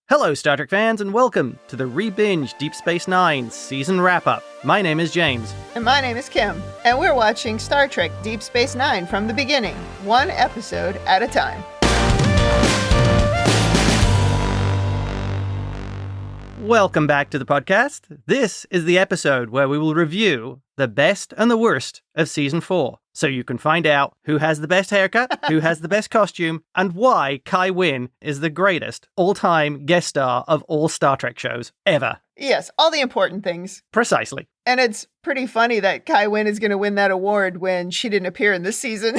Hello, Star Trek fans, and welcome to the Rebinge Deep Space Nine season wrap-up. My name is James. And my name is Kim, and we're watching Star Trek Deep Space Nine from the beginning, one episode at a time. Welcome back to the podcast. This is the episode where we will review the best and the worst of Season 4. So you can find out who has the best haircut, who has the best costume, and why Kai Wynn is the greatest all-time guest star of all Star Trek shows ever. Yes, all the important things. Precisely. And it's pretty funny that Kai Wynn is going to win that award when she didn't appear in this season.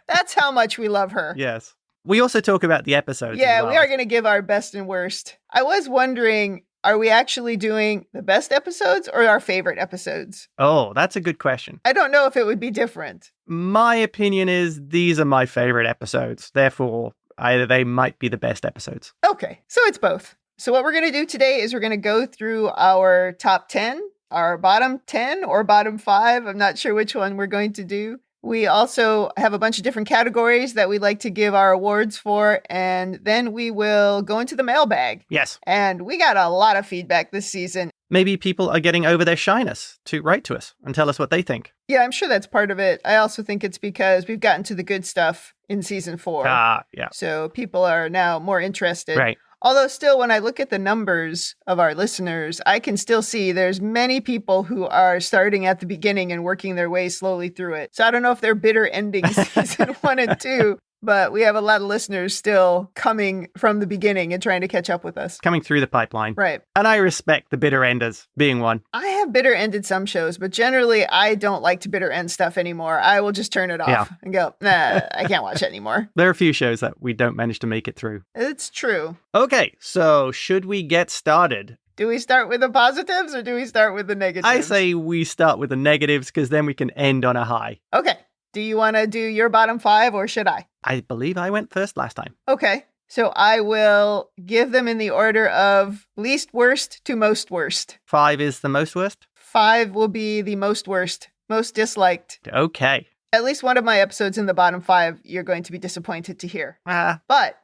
That's how much we love her. Yes. We also talk about the episodes. Yeah, as well. We are going to give our best and worst. I was wondering, are we actually doing the best episodes or our favorite episodes? Oh, that's a good question. I don't know if it would be different. My opinion is these are my favorite episodes. Therefore, either they might be the best episodes. Okay, so it's both. So what we're going to do today is we're going to go through our top 10, our bottom 10 or bottom 5. I'm not sure which one we're going to do. We also have a bunch of different categories that we'd like to give our awards for, and then we will go into the mailbag. Yes. And we got a lot of feedback this season. Maybe people are getting over their shyness to write to us and tell us what they think. Yeah, I'm sure that's part of it. I also think it's because we've gotten to the good stuff in Season 4. Yeah. So people are now more interested. Right. Although still, when I look at the numbers of our listeners, I can still see there's many people who are starting at the beginning and working their way slowly through it. So I don't know if they're bitter ending season 1 and 2, but we have a lot of listeners still coming from the beginning and trying to catch up with us. Coming through the pipeline. Right. And I respect the bitter enders being one. I have bitter ended some shows, but generally I don't like to bitter end stuff anymore. I will just turn it off and go, nah, I can't watch it anymore. There are a few shows that we don't manage to make it through. It's true. Okay, so should we get started? Do we start with the positives or do we start with the negatives? I say we start with the negatives because then we can end on a high. Okay. Do you want to do your bottom 5 or should I? I believe I went first last time. Okay. So I will give them in the order of least worst to most worst. 5 is the most worst? 5 will be the most worst, most disliked. Okay. At least one of my episodes in the bottom 5, you're going to be disappointed to hear. But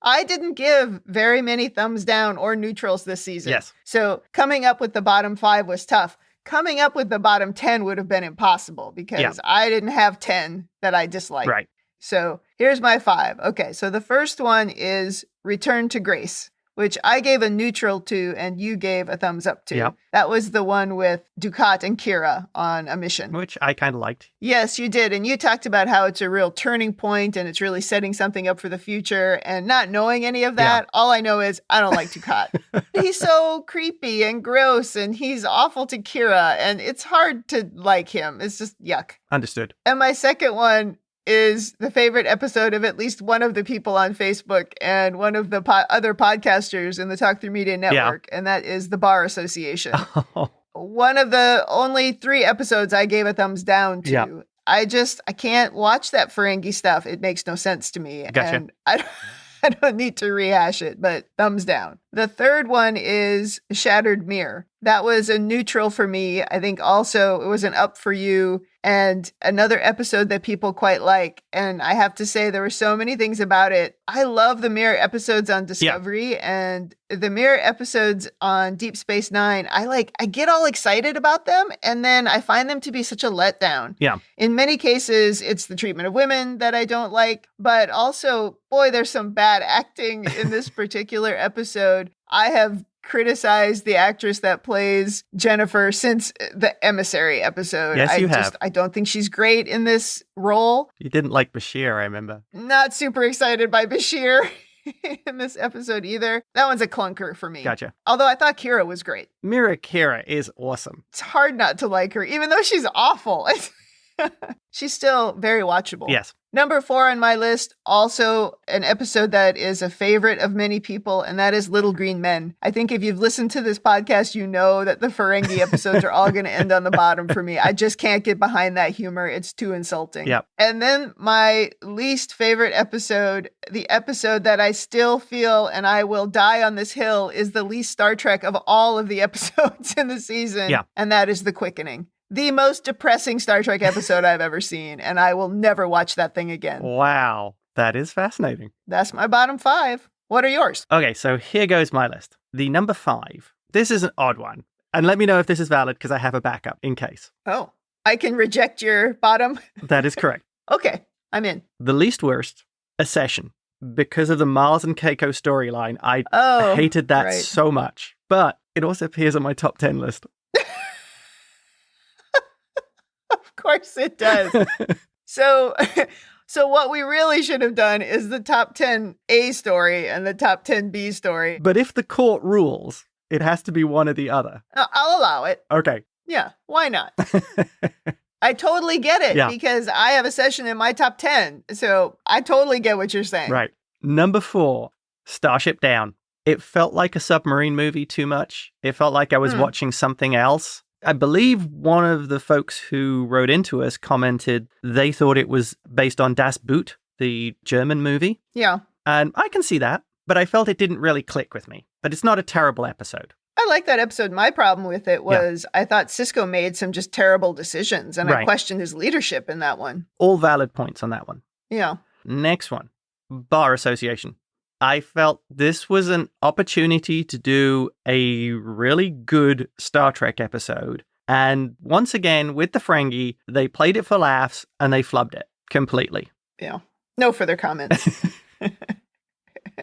I didn't give very many thumbs down or neutrals this season. Yes. So coming up with the bottom 5 was tough. Coming up with the bottom 10 would have been impossible because I didn't have 10 that I disliked. Right. So here's my 5. Okay, so the first one is Return to Grace, which I gave a neutral to and you gave a thumbs up to. Yep. That was the one with Dukat and Kira on a mission. Which I kind of liked. Yes, you did. And you talked about how it's a real turning point and it's really setting something up for the future. And not knowing any of that, all I know is I don't like Dukat. He's so creepy and gross and he's awful to Kira. And it's hard to like him. It's just yuck. Understood. And my second one is the favorite episode of at least one of the people on Facebook and one of the other podcasters in the Talk Through Media Network, and that is the Bar Association. One of the only 3 episodes I gave a thumbs down to. Yeah. I can't watch that Ferengi stuff. It makes no sense to me. Gotcha. And I don't need to rehash it, but thumbs down. The third one is Shattered Mirror. That was a neutral for me. I think also it was an up for you and another episode that people quite like. And I have to say there were so many things about it. I love the Mirror episodes on Discovery and the Mirror episodes on Deep Space Nine. I get all excited about them and then I find them to be such a letdown. Yeah. In many cases, it's the treatment of women that I don't like, but also, boy, there's some bad acting in this particular episode. I have criticized the actress that plays Jennifer since the Emissary episode. Yes, you have. I don't think she's great in this role. You didn't like Bashir, I remember. Not super excited by Bashir in this episode either. That one's a clunker for me. Gotcha. Although I thought Kira was great. Mira Kira is awesome. It's hard not to like her, even though she's awful. She's still very watchable. Yes. Number 4 on my list, also an episode that is a favorite of many people, and that is Little Green Men. I think if you've listened to this podcast, you know that the Ferengi episodes are all going to end on the bottom for me. I just can't get behind that humor. It's too insulting. Yep. And then my least favorite episode, the episode that I still feel, and I will die on this hill, is the least Star Trek of all of the episodes in the season. Yeah. And that is The Quickening. The most depressing Star Trek episode I've ever seen, and I will never watch that thing again. Wow, that is fascinating. That's my bottom 5. What are yours? Okay, so here goes my list. The number 5. This is an odd one. And let me know if this is valid because I have a backup in case. Oh, I can reject your bottom? That is correct. Okay, I'm in. The least worst, A Session. Because of the Miles and Keiko storyline, I hated that so much. But it also appears on my top 10 list. Of course it does. So what we really should have done is the top 10 A story and the top 10 B story. But if the court rules, it has to be one or the other. I'll allow it. Okay. Yeah, why not? I totally get it because I have A Session in my top 10. So I totally get what you're saying. Right. Number 4, Starship Down. It felt like a submarine movie too much. It felt like I was watching something else. I believe one of the folks who wrote into us commented they thought it was based on Das Boot, the German movie. Yeah. And I can see that, but I felt it didn't really click with me. But it's not a terrible episode. I like that episode. My problem with it was I thought Cisco made some just terrible decisions, and I questioned his leadership in that one. All valid points on that one. Yeah. Next one, Bar Association. I felt this was an opportunity to do a really good Star Trek episode. And once again, with the Ferengi, they played it for laughs and they flubbed it completely. Yeah. No further comments.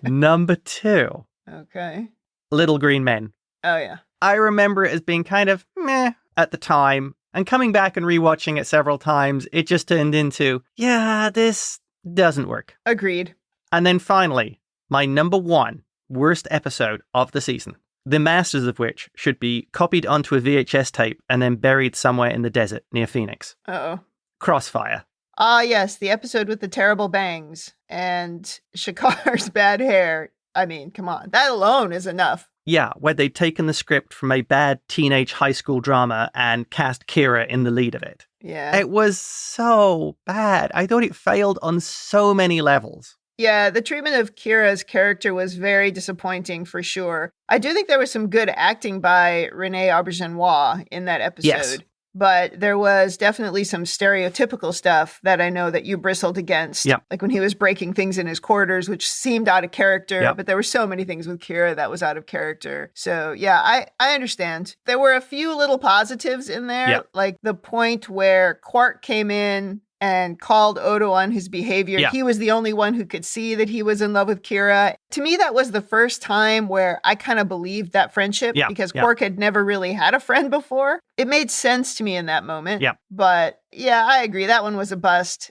Number 2. Okay. Little Green Men. Oh, yeah. I remember it as being kind of meh at the time. And coming back and rewatching it several times, it just turned into, yeah, this doesn't work. Agreed. And then finally, my number 1 worst episode of the season, the masters of which should be copied onto a VHS tape and then buried somewhere in the desert near Phoenix. Uh-oh. Crossfire. Ah, yes, the episode with the terrible bangs and Shakar's bad hair. I mean, come on. That alone is enough. Yeah, where they'd taken the script from a bad teenage high school drama and cast Kira in the lead of it. Yeah. It was so bad. I thought it failed on so many levels. Yeah, the treatment of Kira's character was very disappointing for sure. I do think there was some good acting by Renee Auberjonois in that episode. Yes. But there was definitely some stereotypical stuff that I know that you bristled against. Yep. Like when he was breaking things in his quarters, which seemed out of character. Yep. But there were so many things with Kira that was out of character. So yeah, I understand. There were a few little positives in there. Yep. Like the point where Quark came in and called Odo on his behavior. Yeah. He was the only one who could see that he was in love with Kira. To me, that was the first time where I kind of believed that friendship because Quark had never really had a friend before. It made sense to me in that moment. Yeah. But yeah, I agree. That one was a bust.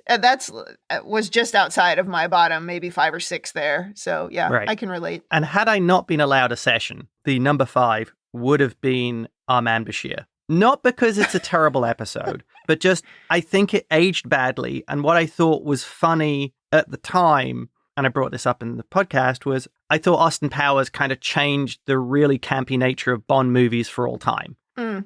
Was just outside of my bottom, maybe 5 or 6 there. So yeah, I can relate. And had I not been allowed A Session, the number 5 would have been Our Man Bashir. Not because it's a terrible episode, but just I think it aged badly. And what I thought was funny at the time, and I brought this up in the podcast, was I thought Austin Powers kind of changed the really campy nature of Bond movies for all time.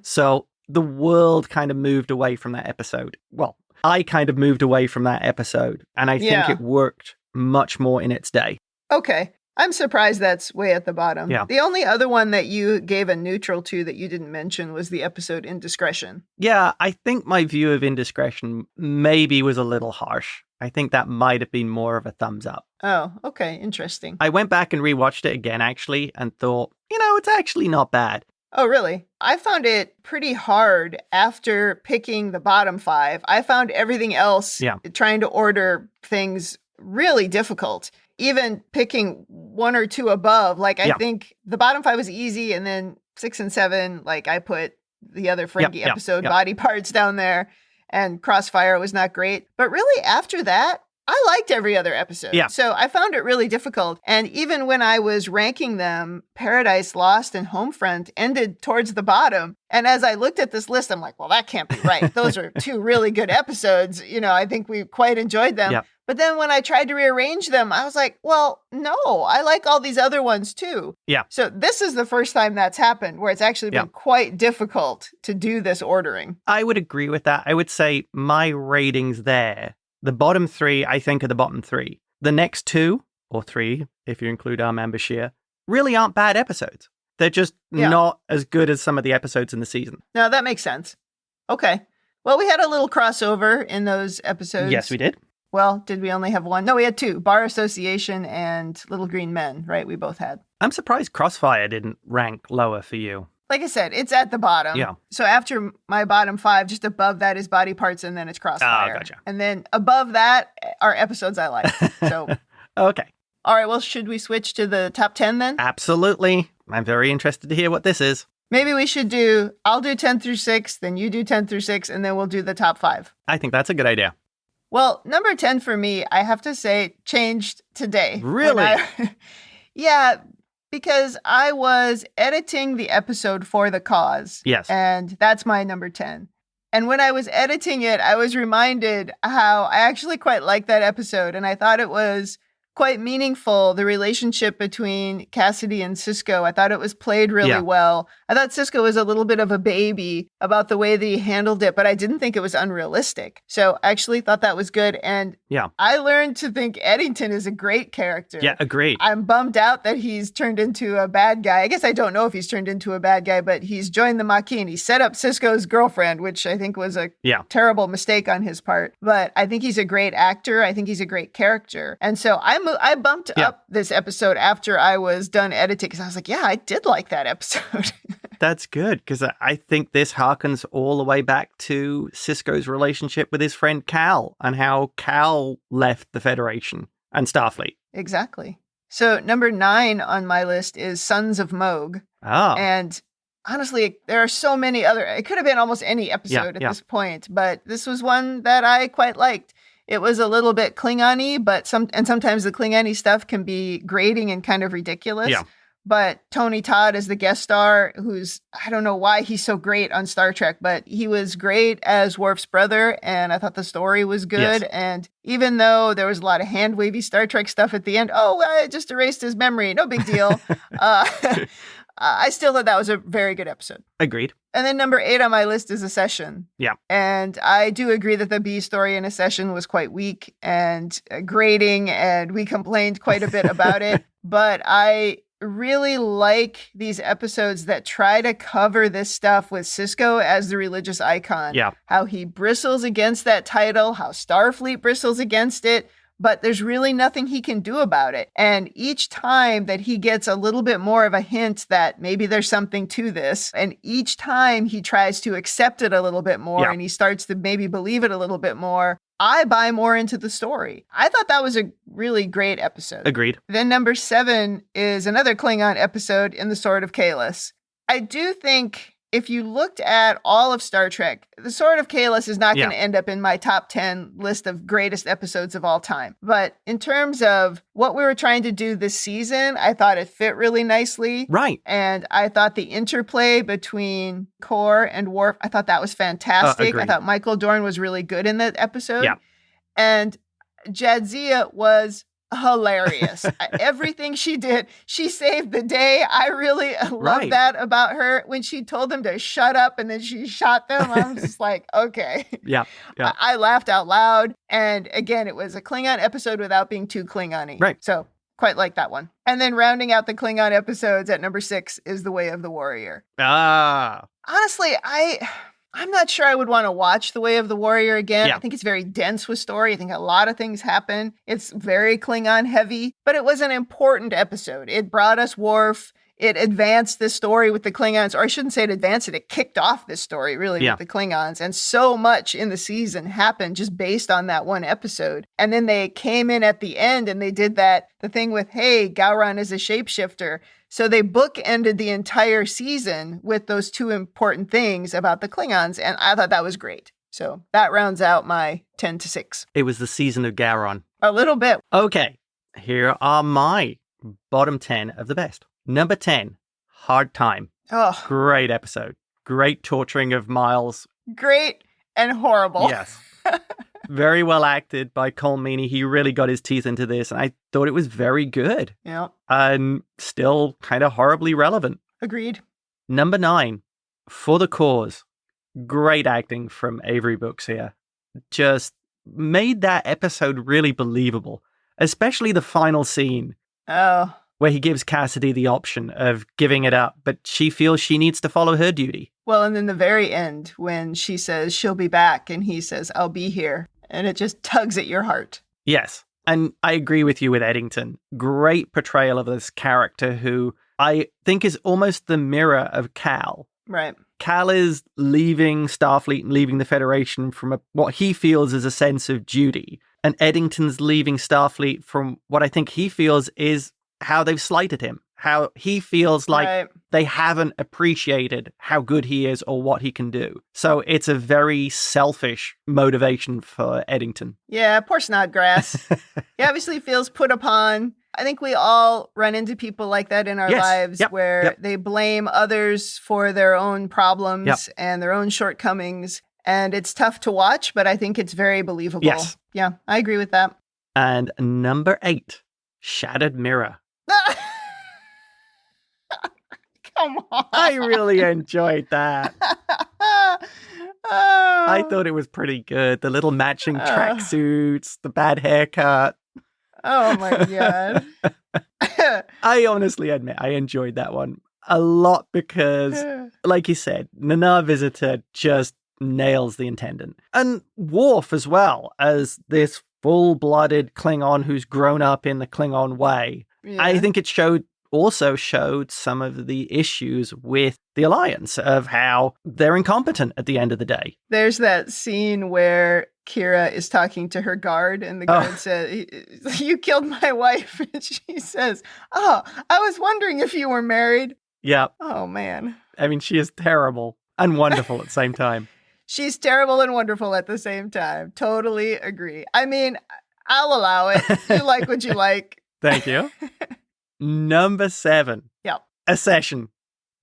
So the world kind of moved away from that episode. Well, I kind of moved away from that episode, and I think it worked much more in its day. Okay. I'm surprised that's way at the bottom. Yeah. The only other one that you gave a neutral to that you didn't mention was the episode Indiscretion. Yeah, I think my view of Indiscretion maybe was a little harsh. I think that might have been more of a thumbs up. Oh, okay. Interesting. I went back and rewatched it again, actually, and thought, it's actually not bad. Oh, really? I found it pretty hard after picking the bottom 5. I found everything else, trying to order things really difficult. Even picking 1 or 2 above, I think the bottom 5 was easy, and then 6 and 7, I put the other Ferengi episode, Body Parts, down there, and Crossfire was not great. But really, after that, I liked every other episode. Yeah. So I found it really difficult. And even when I was ranking them, Paradise Lost and Homefront ended towards the bottom. And as I looked at this list, I'm like, well, that can't be right. Those are 2 really good episodes. I think we quite enjoyed them. Yeah. But then when I tried to rearrange them, I was like, well, no, I like all these other ones too. Yeah. So this is the first time that's happened where it's actually been quite difficult to do this ordering. I would agree with that. I would say my ratings there, the bottom 3, I think, are the bottom 3. The next 2, or 3, if you include Our Man Bashir, really aren't bad episodes. They're just not as good as some of the episodes in the season. No, that makes sense. Okay. Well, we had a little crossover in those episodes. Yes, we did. Well, did we only have one? No, we had two. Bar Association and Little Green Men, right? We both had. I'm surprised Crossfire didn't rank lower for you. Like I said, it's at the bottom. Yeah. So after my bottom 5, just above that is Body Parts, and then it's Crossfire. Oh, gotcha. And then above that are episodes I like. So, Okay. All right, well, should we switch to the top 10 then? Absolutely. I'm very interested to hear what this is. Maybe we should I'll do 10 through 6, then you do 10 through 6, and then we'll do the top 5. I think that's a good idea. Well, number 10 for me, I have to say, changed today. Really? Yeah, because I was editing the episode for The Cause. Yes. And that's my number 10. And when I was editing it, I was reminded how I actually quite liked that episode. And I thought it was quite meaningful, the relationship between Cassidy and Cisco. I thought it was played really well. I thought Cisco was a little bit of a baby about the way that he handled it, but I didn't think it was unrealistic. So I actually thought that was good. And I learned to think Eddington is a great character. Yeah, agreed. I'm bummed out that he's turned into a bad guy. I guess I don't know if he's turned into a bad guy, but he's joined the Maquis and he set up Cisco's girlfriend, which I think was a terrible mistake on his part. But I think he's a great actor. I think he's a great character. And so I bumped up this episode after I was done editing because I was like, yeah, I did like that episode. That's good, because I think this harkens all the way back to Cisco's relationship with his friend Cal and how Cal left the Federation and Starfleet. Exactly. So number 9 on my list is Sons of Moog. Oh. And honestly, there are so many other, it could have been almost any episode at this point, but this was one that I quite liked. It was a little bit Klingon-y, but sometimes the Klingon-y stuff can be grating and kind of ridiculous. Yeah. But Tony Todd is the guest star I don't know why he's so great on Star Trek, but he was great as Worf's brother, and I thought the story was good. Yes. And even though there was a lot of hand-wavy Star Trek stuff at the end, I just erased his memory, no big deal. I still thought that was a very good episode. Agreed. And then number 8 on my list is Accession. Yeah. And I do agree that the B story in Accession was quite weak and grating, and we complained quite a bit about it. But I really like these episodes that try to cover this stuff with Cisco as the religious icon. Yeah. How he bristles against that title, how Starfleet bristles against it, but there's really nothing he can do about it. And each time that he gets a little bit more of a hint that maybe there's something to this, and each time he tries to accept it a little bit more and he starts to maybe believe it a little bit more, I buy more into the story. I thought that was a really great episode. Agreed. Then number 7 is another Klingon episode in the Sword of Kahless. I do think if you looked at all of Star Trek, the Sword of Kahless is not going to end up in my top 10 list of greatest episodes of all time. But in terms of what we were trying to do this season, I thought it fit really nicely. Right. And I thought the interplay between Kor and Worf, I thought that was fantastic. I thought Michael Dorn was really good in that episode. Yeah. And Jadzia was hilarious. Everything she did, she saved the day. I really love that about her. When she told them to shut up and then she shot them, I'm just like, okay. Yeah. I laughed out loud. And again, it was a Klingon episode without being too Klingon-y. Right. So quite like that one. And then rounding out the Klingon episodes at number 6 is The Way of the Warrior. Honestly, I'm not sure I would want to watch The Way of the Warrior again. Yeah. I think it's very dense with story. I think a lot of things happen. It's very Klingon heavy, but it was an important episode. It brought us Worf. It advanced this story with the Klingons, or I shouldn't say it advanced it. It kicked off this story really with the Klingons. And so much in the season happened just based on that one episode. And then they came in at the end and they did the thing with, hey, Gowron is a shapeshifter. So they bookended the entire season with those two important things about the Klingons, and I thought that was great. So that rounds out my 10 to 6. It was the season of Gowron. A little bit. Okay, here are my bottom 10 of the best. Number 10, Hard Time. Oh. Great episode. Great torturing of Miles. Great and horrible. Yes. Very well acted by Cole Meany. He really got his teeth into this, and I thought it was very good. Yeah. And still kind of horribly relevant. Agreed. Number 9, For the Cause. Great acting from Avery Brooks here. Just made that episode really believable, especially the final scene. Oh. Where he gives Cassidy the option of giving it up, but she feels she needs to follow her duty. Well, and then the very end, when she says she'll be back, and he says, I'll be here. And it just tugs at your heart. Yes. And I agree with you with Eddington. Great portrayal of this character who I think is almost the mirror of Cal. Right. Cal is leaving Starfleet and leaving the Federation from what he feels is a sense of duty. And Eddington's leaving Starfleet from what I think he feels is how they've slighted him. How he feels like they haven't appreciated how good he is or what he can do. So it's a very selfish motivation for Eddington. Yeah, poor Snodgrass. He obviously feels put upon. I think we all run into people like that in our lives where they blame others for their own problems and their own shortcomings. And it's tough to watch, but I think it's very believable. Yes. Yeah, I agree with that. And number 8, Shattered Mirror. Come on. I really enjoyed that. I thought it was pretty good. The little matching tracksuits, the bad haircut. Oh my God. I honestly admit I enjoyed that one a lot because, like you said, Nana Visitor just nails the Intendant. And Worf as well, as this full-blooded Klingon who's grown up in the Klingon way. Yeah. I think it also showed some of the issues with the Alliance of how they're incompetent at the end of the day. There's that scene where Kira is talking to her guard and the guard says, "You killed my wife." And she says, "Oh, I was wondering if you were married." Yeah. Oh, man. I mean, she is terrible and wonderful at the same time. She's terrible and wonderful at the same time. Totally agree. I mean, I'll allow it. You like what you like. Thank you. Number 7. Yep. A Session.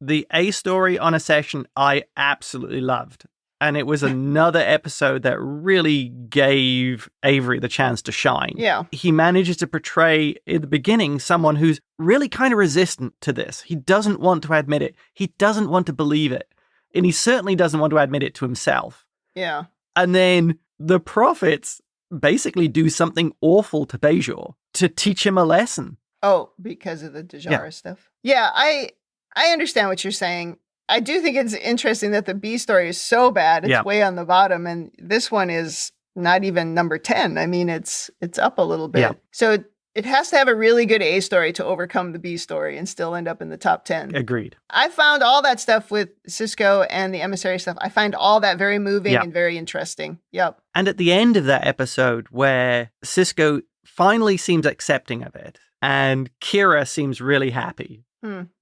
The A story on A Session I absolutely loved. And it was another episode that really gave Avery the chance to shine. Yeah. He manages to portray, in the beginning, someone who's really kind of resistant to this. He doesn't want to admit it. He doesn't want to believe it. And he certainly doesn't want to admit it to himself. Yeah. And then the prophets basically do something awful to Bajor to teach him a lesson. Oh, because of the Dejara stuff. Yeah, I understand what you're saying. I do think it's interesting that the B story is so bad. It's way on the bottom. And this one is not even number 10. I mean, it's up a little bit. Yeah. So it has to have a really good A story to overcome the B story and still end up in the top 10. Agreed. I found all that stuff with Cisco and the emissary stuff. I find all that very moving and very interesting. Yep. And at the end of that episode where Cisco finally seems accepting of it and Kira seems really happy.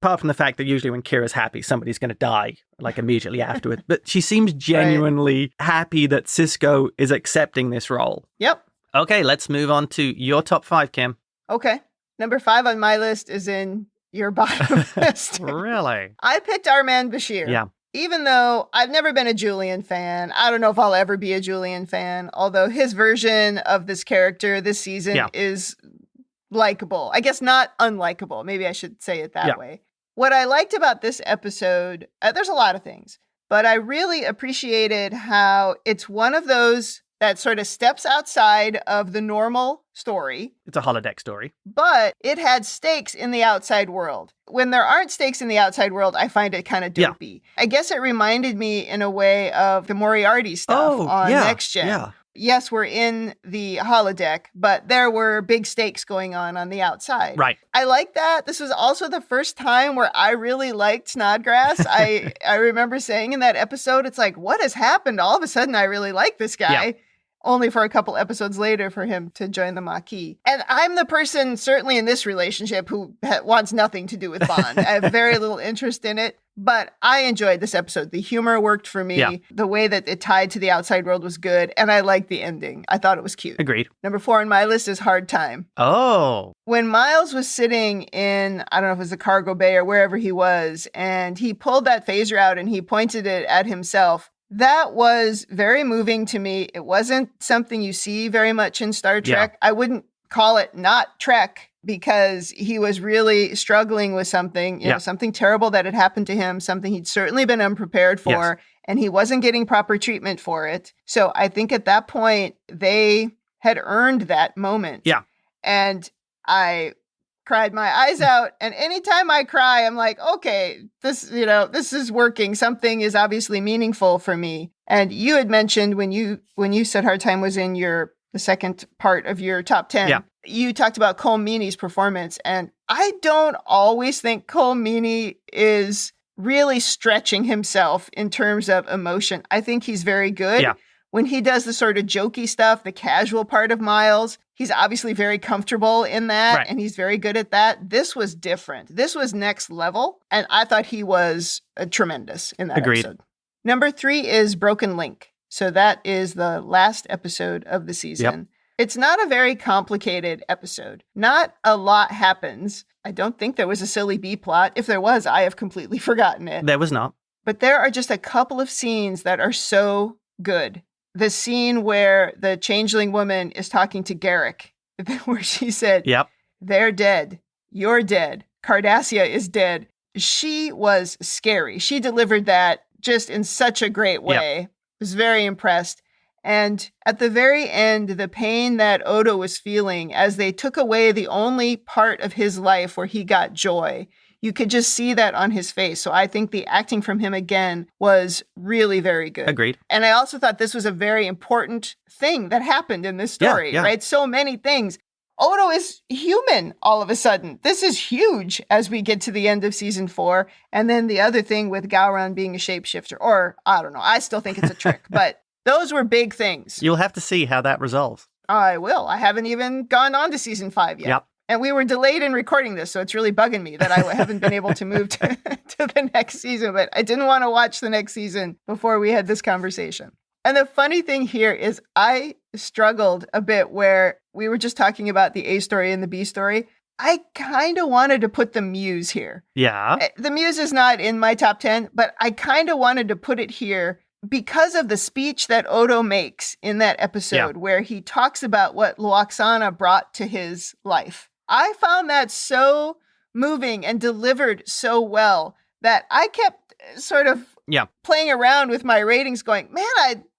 Apart from the fact that usually when Kira's happy, somebody's going to die like immediately afterwards. But she seems genuinely happy that Cisco is accepting this role. Yep. Okay, let's move on to your top 5, Kim. Okay. Number 5 on my list is in your bottom list. Really? I picked our man Bashir. Yeah. Even though I've never been a Julian fan, I don't know if I'll ever be a Julian fan, although his version of this character this season is likable. I guess not unlikable. Maybe I should say it that way. What I liked about this episode, there's a lot of things, but I really appreciated how it's one of those that sort of steps outside of the normal story. It's a holodeck story. But it had stakes in the outside world. When there aren't stakes in the outside world, I find it kind of dopey. I guess it reminded me in a way of the Moriarty stuff on Next Gen. Yeah. Yes, we're in the holodeck, but there were big stakes going on the outside. Right. I like that. This was also the first time where I really liked Snodgrass. I remember saying in that episode, it's like, what has happened? All of a sudden, I really like this guy. Yeah. Only for a couple episodes later for him to join the Maquis. And I'm the person, certainly in this relationship, who wants nothing to do with Bond. I have very little interest in it, but I enjoyed this episode. The humor worked for me. Yeah. The way that it tied to the outside world was good, and I liked the ending. I thought it was cute. Agreed. Number 4 on my list is Hard Time. Oh. When Miles was sitting in, I don't know if it was the cargo bay or wherever he was, and he pulled that phaser out and he pointed it at himself, that was very moving to me. It wasn't something you see very much in Star Trek. Yeah. I wouldn't call it not Trek because he was really struggling with something, you know, something terrible that had happened to him, something he'd certainly been unprepared for, and he wasn't getting proper treatment for it. So I think at that point, they had earned that moment. Yeah. And I cried my eyes out. And anytime I cry, I'm like, okay, this is working. Something is obviously meaningful for me. And you had mentioned when you said Hard Time was in the second part of your top 10, you talked about Cole Meany's performance. And I don't always think Cole Meany is really stretching himself in terms of emotion. I think he's very good. Yeah. When he does the sort of jokey stuff, the casual part of Miles, he's obviously very comfortable in that, Right. and he's very good at that. This was different. This was next level, and I thought he was tremendous in that Agreed. episode. Number 3 is Broken Link. So that is the last episode of the season. Yep. It's not a very complicated episode. Not a lot happens. I don't think there was a silly B plot. If there was, I have completely forgotten it. There was not. But there are just a couple of scenes that are so good. The scene where the changeling woman is talking to Garrick, where she said, Yep. they're dead. You're dead. Cardassia is dead. She was scary. She delivered that just in such a great way. I was very impressed. And at the very end, the pain that Odo was feeling as they took away the only part of his life where he got joy, you could just see that on his face. So I think the acting from him again was really very good. Agreed. And I also thought this was a very important thing that happened in this story, right? So many things. Odo is human all of a sudden. This is huge as we get to the end of season 4. And then the other thing with Gowron being a shapeshifter, or I don't know, I still think it's a trick, but those were big things. You'll have to see how that resolves. I will. I haven't even gone on to season 5 yet. Yep. And we were delayed in recording this, so it's really bugging me that I haven't been able to move to the next season. But I didn't want to watch the next season before we had this conversation. And the funny thing here is I struggled a bit where we were just talking about the A story and the B story. I kind of wanted to put the Muse here. Yeah. The Muse is not in my top 10, but I kind of wanted to put it here because of the speech that Odo makes in that episode where he talks about what Lwaxana brought to his life. I found that so moving and delivered so well that I kept sort of playing around with my ratings going, man,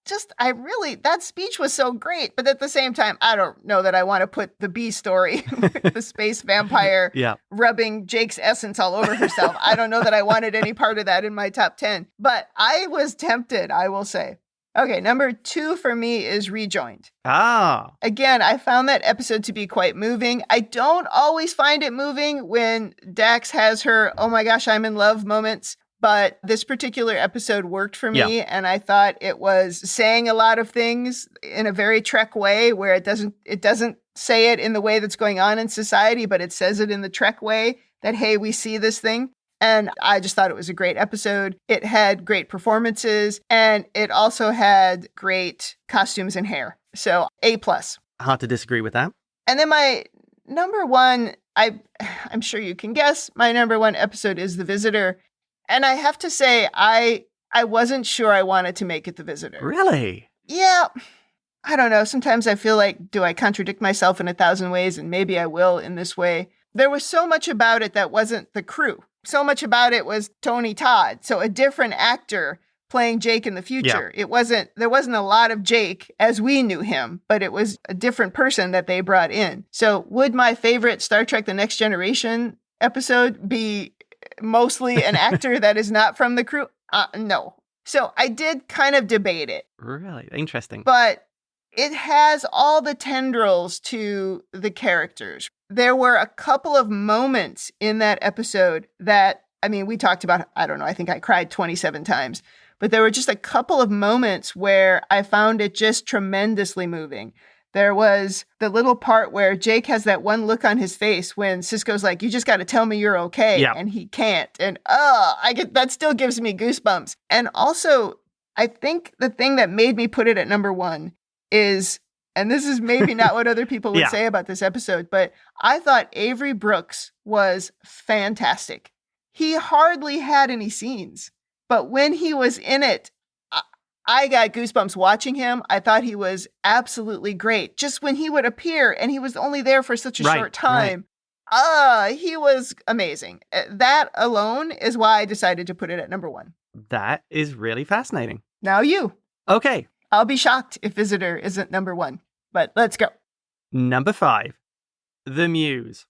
that speech was so great. But at the same time, I don't know that I want to put the B story with the space vampire rubbing Jake's essence all over herself. I don't know that I wanted any part of that in my top 10, but I was tempted, I will say. Okay, number 2 for me is Rejoined. Again, I found that episode to be quite moving. I don't always find it moving when Dax has her, oh my gosh, I'm in love moments. But this particular episode worked for me, and I thought it was saying a lot of things in a very Trek way, where it doesn't say it in the way that's going on in society, but it says it in the Trek way that, hey, we see this thing. And I just thought it was a great episode. It had great performances, and it also had great costumes and hair. So A+. Hard to disagree with that. And then my number 1, I'm sure you can guess, my number 1 episode is The Visitor. And I have to say, I wasn't sure I wanted to make it The Visitor. Really? Yeah. I don't know. Sometimes I feel like, do I contradict myself in 1,000 ways? And maybe I will in this way. There was so much about it that wasn't the crew. So much about it was Tony Todd. So a different actor playing Jake in the future. There wasn't a lot of Jake as we knew him, but it was a different person that they brought in. So would my favorite Star Trek The Next Generation episode be mostly an actor that is not from the crew? No. So I did kind of debate it. Really? Interesting. But it has all the tendrils to the characters. There were a couple of moments in that episode that, I mean, we talked about, I don't know, I think I cried 27 times. But there were just a couple of moments where I found it just tremendously moving. There was the little part where Jake has that one look on his face when Sisko's like, you just got to tell me you're okay. And he can't. And that still gives me goosebumps. And also, I think the thing that made me put it at number 1 is, and this is maybe not what other people would say about this episode, but I thought Avery Brooks was fantastic. He hardly had any scenes, but when he was in it, I got goosebumps watching him. I thought he was absolutely great. Just when he would appear, and he was only there for such a short time. He was amazing. That alone is why I decided to put it at number 1. That is really fascinating. Now you. Okay. I'll be shocked if Visitor isn't number 1, but let's go. Number 5, The Muse.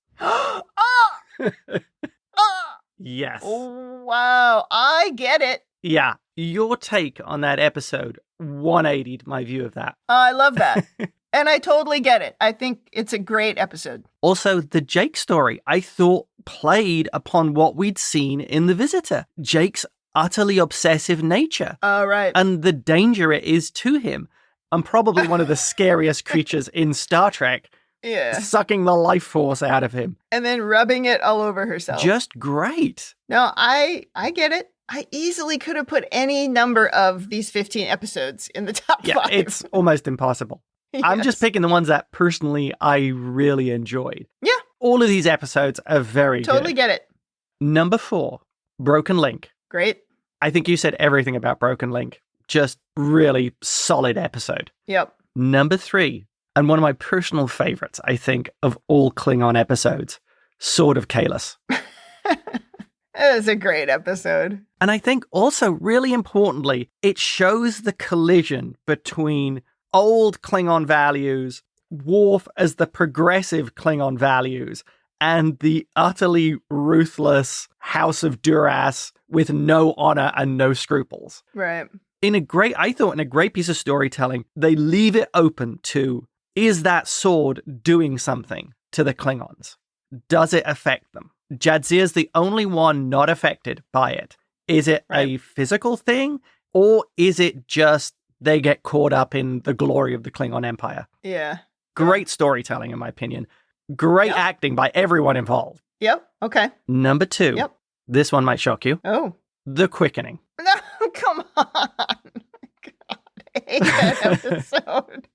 Ah! Yes. Oh, wow. I get it. Yeah. Your take on that episode 180'd my view of that. I love that. And I totally get it. I think it's a great episode. Also, the Jake story, I thought, played upon what we'd seen in The Visitor. Jake's utterly obsessive nature. All right. And the danger it is to him. And probably one of the scariest creatures in Star Trek. Yeah. Sucking the life force out of him. And then rubbing it all over herself. Just great. No, I get it. I easily could have put any number of these 15 episodes in the top 5. Yeah, it's almost impossible. Yes. I'm just picking the ones that personally I really enjoyed. Yeah. All of these episodes are very Totally good. get it. Number 4, Broken Link. Great. I think you said everything about Broken Link. Just really solid episode. Yep. Number 3, and one of my personal favorites, I think, of all Klingon episodes, Sword of Kahless. It is a great episode. And I think also, really importantly, it shows the collision between old Klingon values, Worf as the progressive Klingon values, and the utterly ruthless House of Duras with no honor and no scruples. Right. I thought in a great piece of storytelling, they leave it open to, is that sword doing something to the Klingons? Does it affect them? Jadzia's the only one not affected by it. Is it a physical thing, or is it just they get caught up in the glory of the Klingon Empire? Yeah. Great storytelling, in my opinion. Great acting by everyone involved. Yep. Okay. Number 2. Yep. This one might shock you. Oh. The Quickening. No, come on. God, I hate that episode.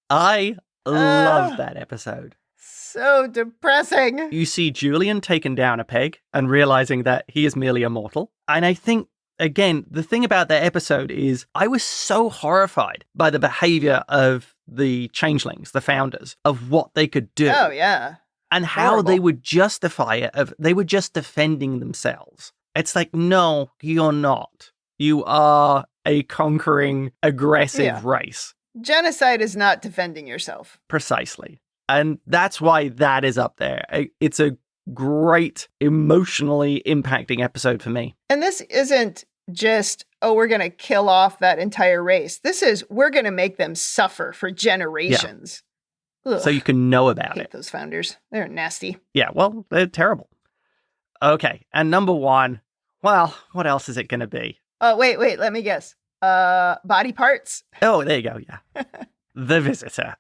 I love that episode. So depressing. You see Julian taken down a peg and realizing that he is merely a mortal. And I think, again, the thing about that episode is I was so horrified by the behavior of the changelings, the founders, of what they could do. Oh, yeah. And how they would justify it. They were just defending themselves. It's like, no, you're not. You are a conquering, aggressive race. Genocide is not defending yourself. Precisely. And that's why that is up there. It's a great, emotionally impacting episode for me. And this isn't just, oh, we're going to kill off that entire race. This is, we're going to make them suffer for generations. Yeah. So you can know about I hate it. Those founders. They're nasty. Yeah, well, they're terrible. Okay, and number 1, well, what else is it going to be? Oh, wait, let me guess. Body parts? Oh, there you go, yeah. The Visitor.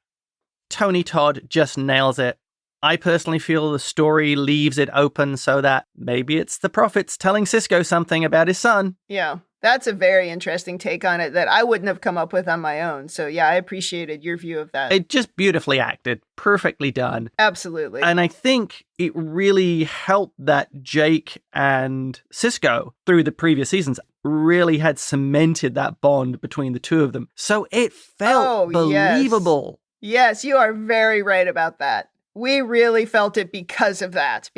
Tony Todd just nails it. I personally feel the story leaves it open so that maybe it's the prophets telling Sisko something about his son. Yeah, that's a very interesting take on it that I wouldn't have come up with on my own. So yeah, I appreciated your view of that. It just beautifully acted, perfectly done. Absolutely. And I think it really helped that Jake and Sisko, through the previous seasons, really had cemented that bond between the two of them. So it felt believable. Yes, you are very right about that. We really felt it because of that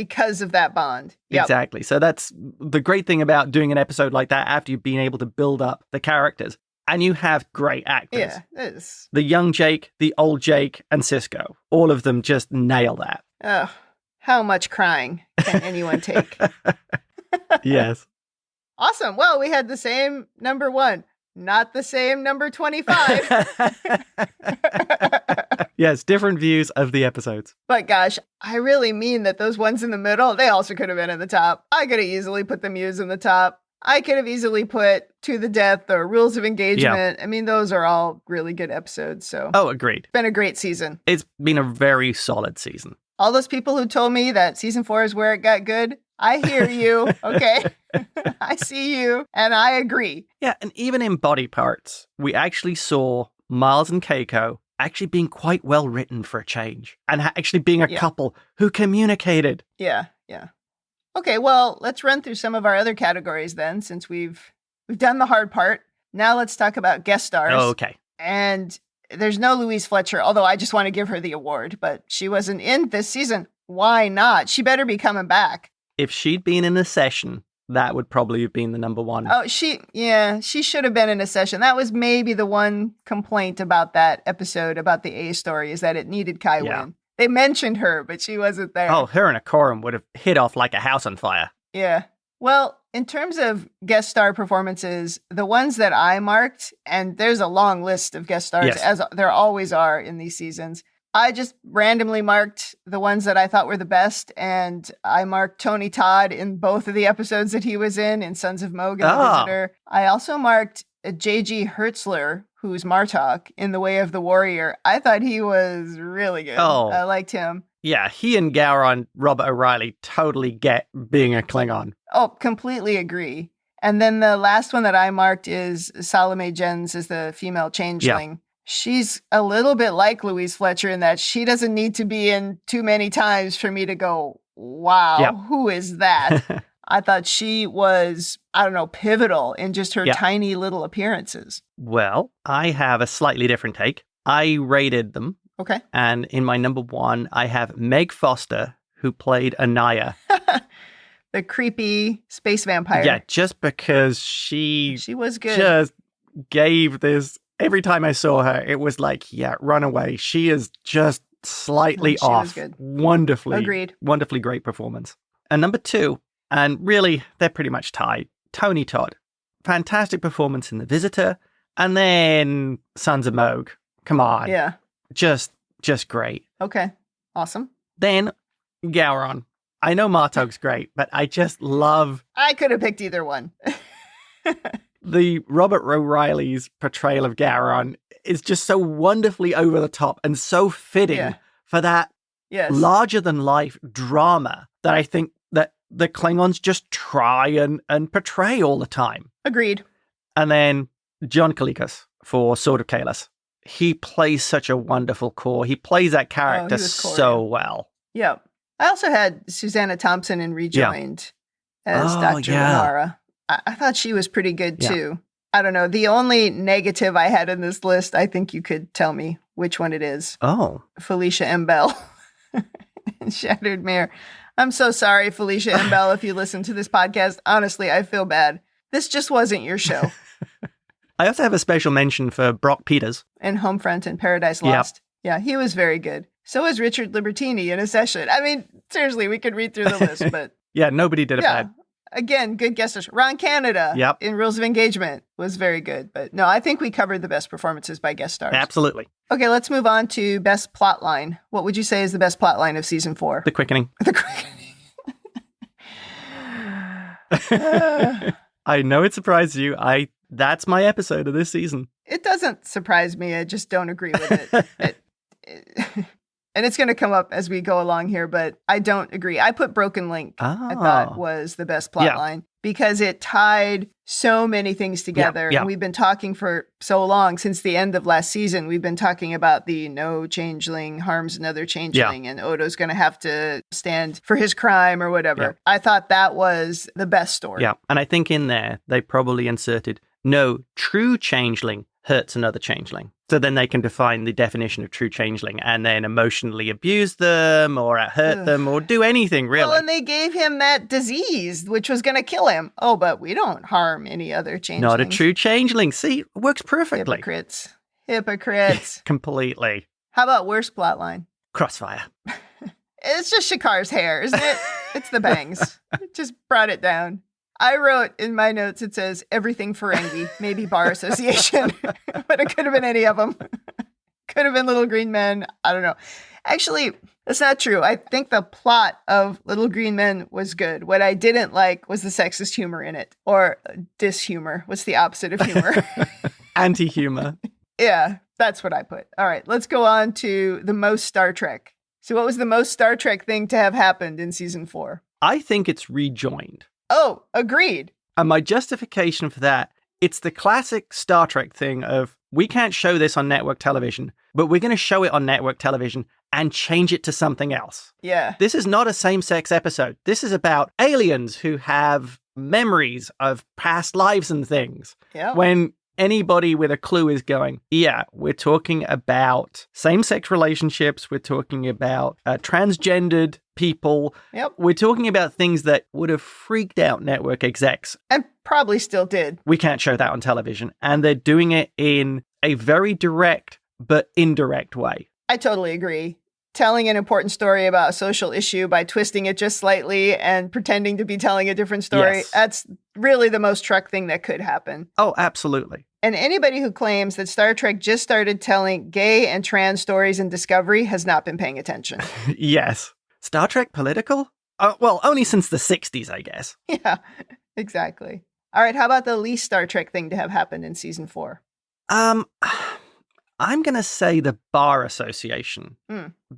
bond. Yep. Exactly. So that's the great thing about doing an episode like that after you've been able to build up the characters. And you have great actors. Yeah, it is. The young Jake, the old Jake, and Sisko. All of them just nail that. Oh, how much crying can anyone take? Yes. Awesome. Well, we had the same number 1. Not the same number 25. Yes, different views of the episodes. But gosh, I really mean that those ones in the middle, they also could have been in the top. I could have easily put the Muse in the top. I could have easily put To the Death or Rules of Engagement. Yeah. I mean, those are all really good episodes. So, agreed. It's been a great season. It's been a very solid season. All those people who told me that season 4 is where it got good, I hear you, okay? I see you, and I agree. Yeah, and even in Body Parts, we actually saw Miles and Keiko actually being quite well written for a change, and actually being a couple who communicated. Yeah. Okay, well, let's run through some of our other categories then, since we've done the hard part. Now let's talk about guest stars. Oh, okay. And there's no Louise Fletcher, although I just want to give her the award, but she wasn't in this season. Why not? She better be coming back. If she'd been in a session, that would probably have been the number 1. Oh, she should have been in a session. That was maybe the one complaint about that episode, about the A story, is that it needed Kai Wynn. They mentioned her, but she wasn't there. Oh, her and a Corum would have hit off like a house on fire. Yeah. Well, in terms of guest star performances, the ones that I marked, and there's a long list of guest stars, as there always are in these seasons, I just randomly marked the ones that I thought were the best, and I marked Tony Todd in both of the episodes that he was in Sons of Moog and The Visitor. I also marked J.G. Hertzler, who's Martok, in The Way of the Warrior. I thought he was really good. Oh. I liked him. Yeah, he and Gowron, Robert O'Reilly, totally get being a Klingon. Oh, completely agree. And then the last one that I marked is Salome Jens as the female changeling. Yeah. She's a little bit like Louise Fletcher in that she doesn't need to be in too many times for me to go, wow, who is that? I thought she was, pivotal in just her tiny little appearances. Well, I have a slightly different take. I rated them. Okay. And in my number one, I have Meg Foster, who played Anaya. The creepy space vampire. Yeah, just because she was good. Just gave this, every time I saw her, it was like, run away. She is just slightly off. Was good. Wonderfully great performance. And number two, and really, they're pretty much tied. Tony Todd. Fantastic performance in The Visitor. And then Sons of Moog. Come on. Yeah. Just great. Okay. Awesome. Then Gowron. I know Martok's great, but I just love... I could have picked either one. The Robert O'Reilly's portrayal of Gowron is just so wonderfully over the top and so fitting for that larger-than-life drama that I think that the Klingons just try and portray all the time. Agreed. And then John Kalikas for Sword of Kalis. He plays such a wonderful core. He plays that character so well. Yeah. I also had Susanna Thompson in Rejoined as Dr. O'Hara. I thought she was pretty good too. I don't know. The only negative I had in this list, I think you could tell me which one it is. Oh. Felicia M. Bell in Shattered Mirror. I'm so sorry, Felicia M. Bell, if you listen to this podcast. Honestly, I feel bad. This just wasn't your show. I also have a special mention for Brock Peters. In Homefront and Paradise Lost. Yeah, he was very good. So was Richard Libertini in A Session. I mean, seriously, we could read through the list, but... Yeah, nobody did it bad. Again, good guest stars. Ron Canada in Rules of Engagement was very good. But no, I think we covered the best performances by guest stars. Absolutely. Okay, let's move on to best plot line. What would you say is the best plot line of season 4? The Quickening. The Quickening. I know it surprised you. That's my episode of this season. It doesn't surprise me. I just don't agree with it. And it's going to come up as we go along here, but I don't agree. I put Broken Link, I thought was the best plot line because it tied so many things together. And we've been talking for so long since the end of last season. We've been talking about the no changeling harms another changeling and Odo's going to have to stand for his crime or whatever. Yeah. I thought that was the best story. Yeah. And I think in there, they probably inserted no true changeling hurts another changeling. So then they can define the definition of true changeling and then emotionally abuse them or hurt them or do anything, really. Well, and they gave him that disease, which was going to kill him. Oh, but we don't harm any other changelings. Not a true changeling. See, it works perfectly. Hypocrites. Completely. How about worst plotline? Crossfire. It's just Shakar's hair, isn't it? It's the bangs. It just brought it down. I wrote in my notes, it says everything Ferengi, maybe Bar Association, but it could have been any of them. Could have been Little Green Men. I don't know. Actually, that's not true. I think the plot of Little Green Men was good. What I didn't like was the sexist humor in it, or dishumor. What's the opposite of humor? Anti-humor. Yeah, that's what I put. All right, let's go on to the most Star Trek. So what was the most Star Trek thing to have happened in season 4? I think it's Rejoined. Oh, agreed. And my justification for that, it's the classic Star Trek thing of, we can't show this on network television, but we're going to show it on network television and change it to something else. Yeah. This is not a same-sex episode. This is about aliens who have memories of past lives and things. Yeah. When anybody with a clue is going, yeah, we're talking about same-sex relationships. We're talking about transgendered people. Yep. We're talking about things that would have freaked out network execs. And probably still did. We can't show that on television. And they're doing it in a very direct but indirect way. I totally agree. telling an important story about a social issue by twisting it just slightly and pretending to be telling a different story. Yes. That's really the most Trek thing that could happen. Oh, absolutely. And anybody who claims that Star Trek just started telling gay and trans stories in Discovery has not been paying attention. Yes. Star Trek political? Well, only since the 60s, I guess. Yeah, exactly. All right, how about the least Star Trek thing to have happened in season 4? I'm going to say the Bar Association,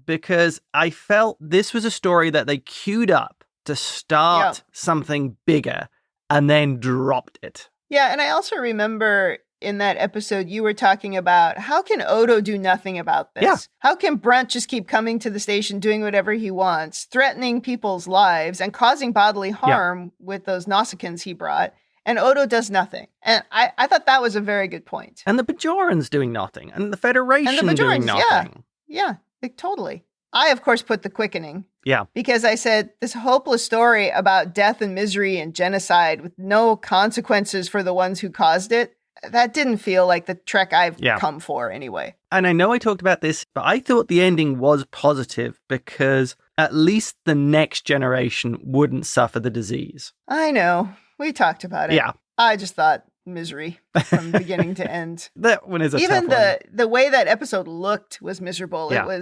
because I felt this was a story that they queued up to start something bigger and then dropped it. Yeah, and I also remember in that episode you were talking about how can Odo do nothing about this? Yeah. How can Brent just keep coming to the station doing whatever he wants, threatening people's lives and causing bodily harm with those Nausicaans he brought? And Odo does nothing. And I thought that was a very good point. And the Bajorans doing nothing. And the Federation doing nothing. Yeah, like, totally. I, of course, put the Quickening. Yeah. Because I said, this hopeless story about death and misery and genocide with no consequences for the ones who caused it, that didn't feel like the Trek I've come for anyway. And I know I talked about this, but I thought the ending was positive because at least the next generation wouldn't suffer the disease. I know. We talked about it. Yeah. I just thought misery from beginning to end. That one is a Even tough one. the way that episode looked was miserable. Yeah.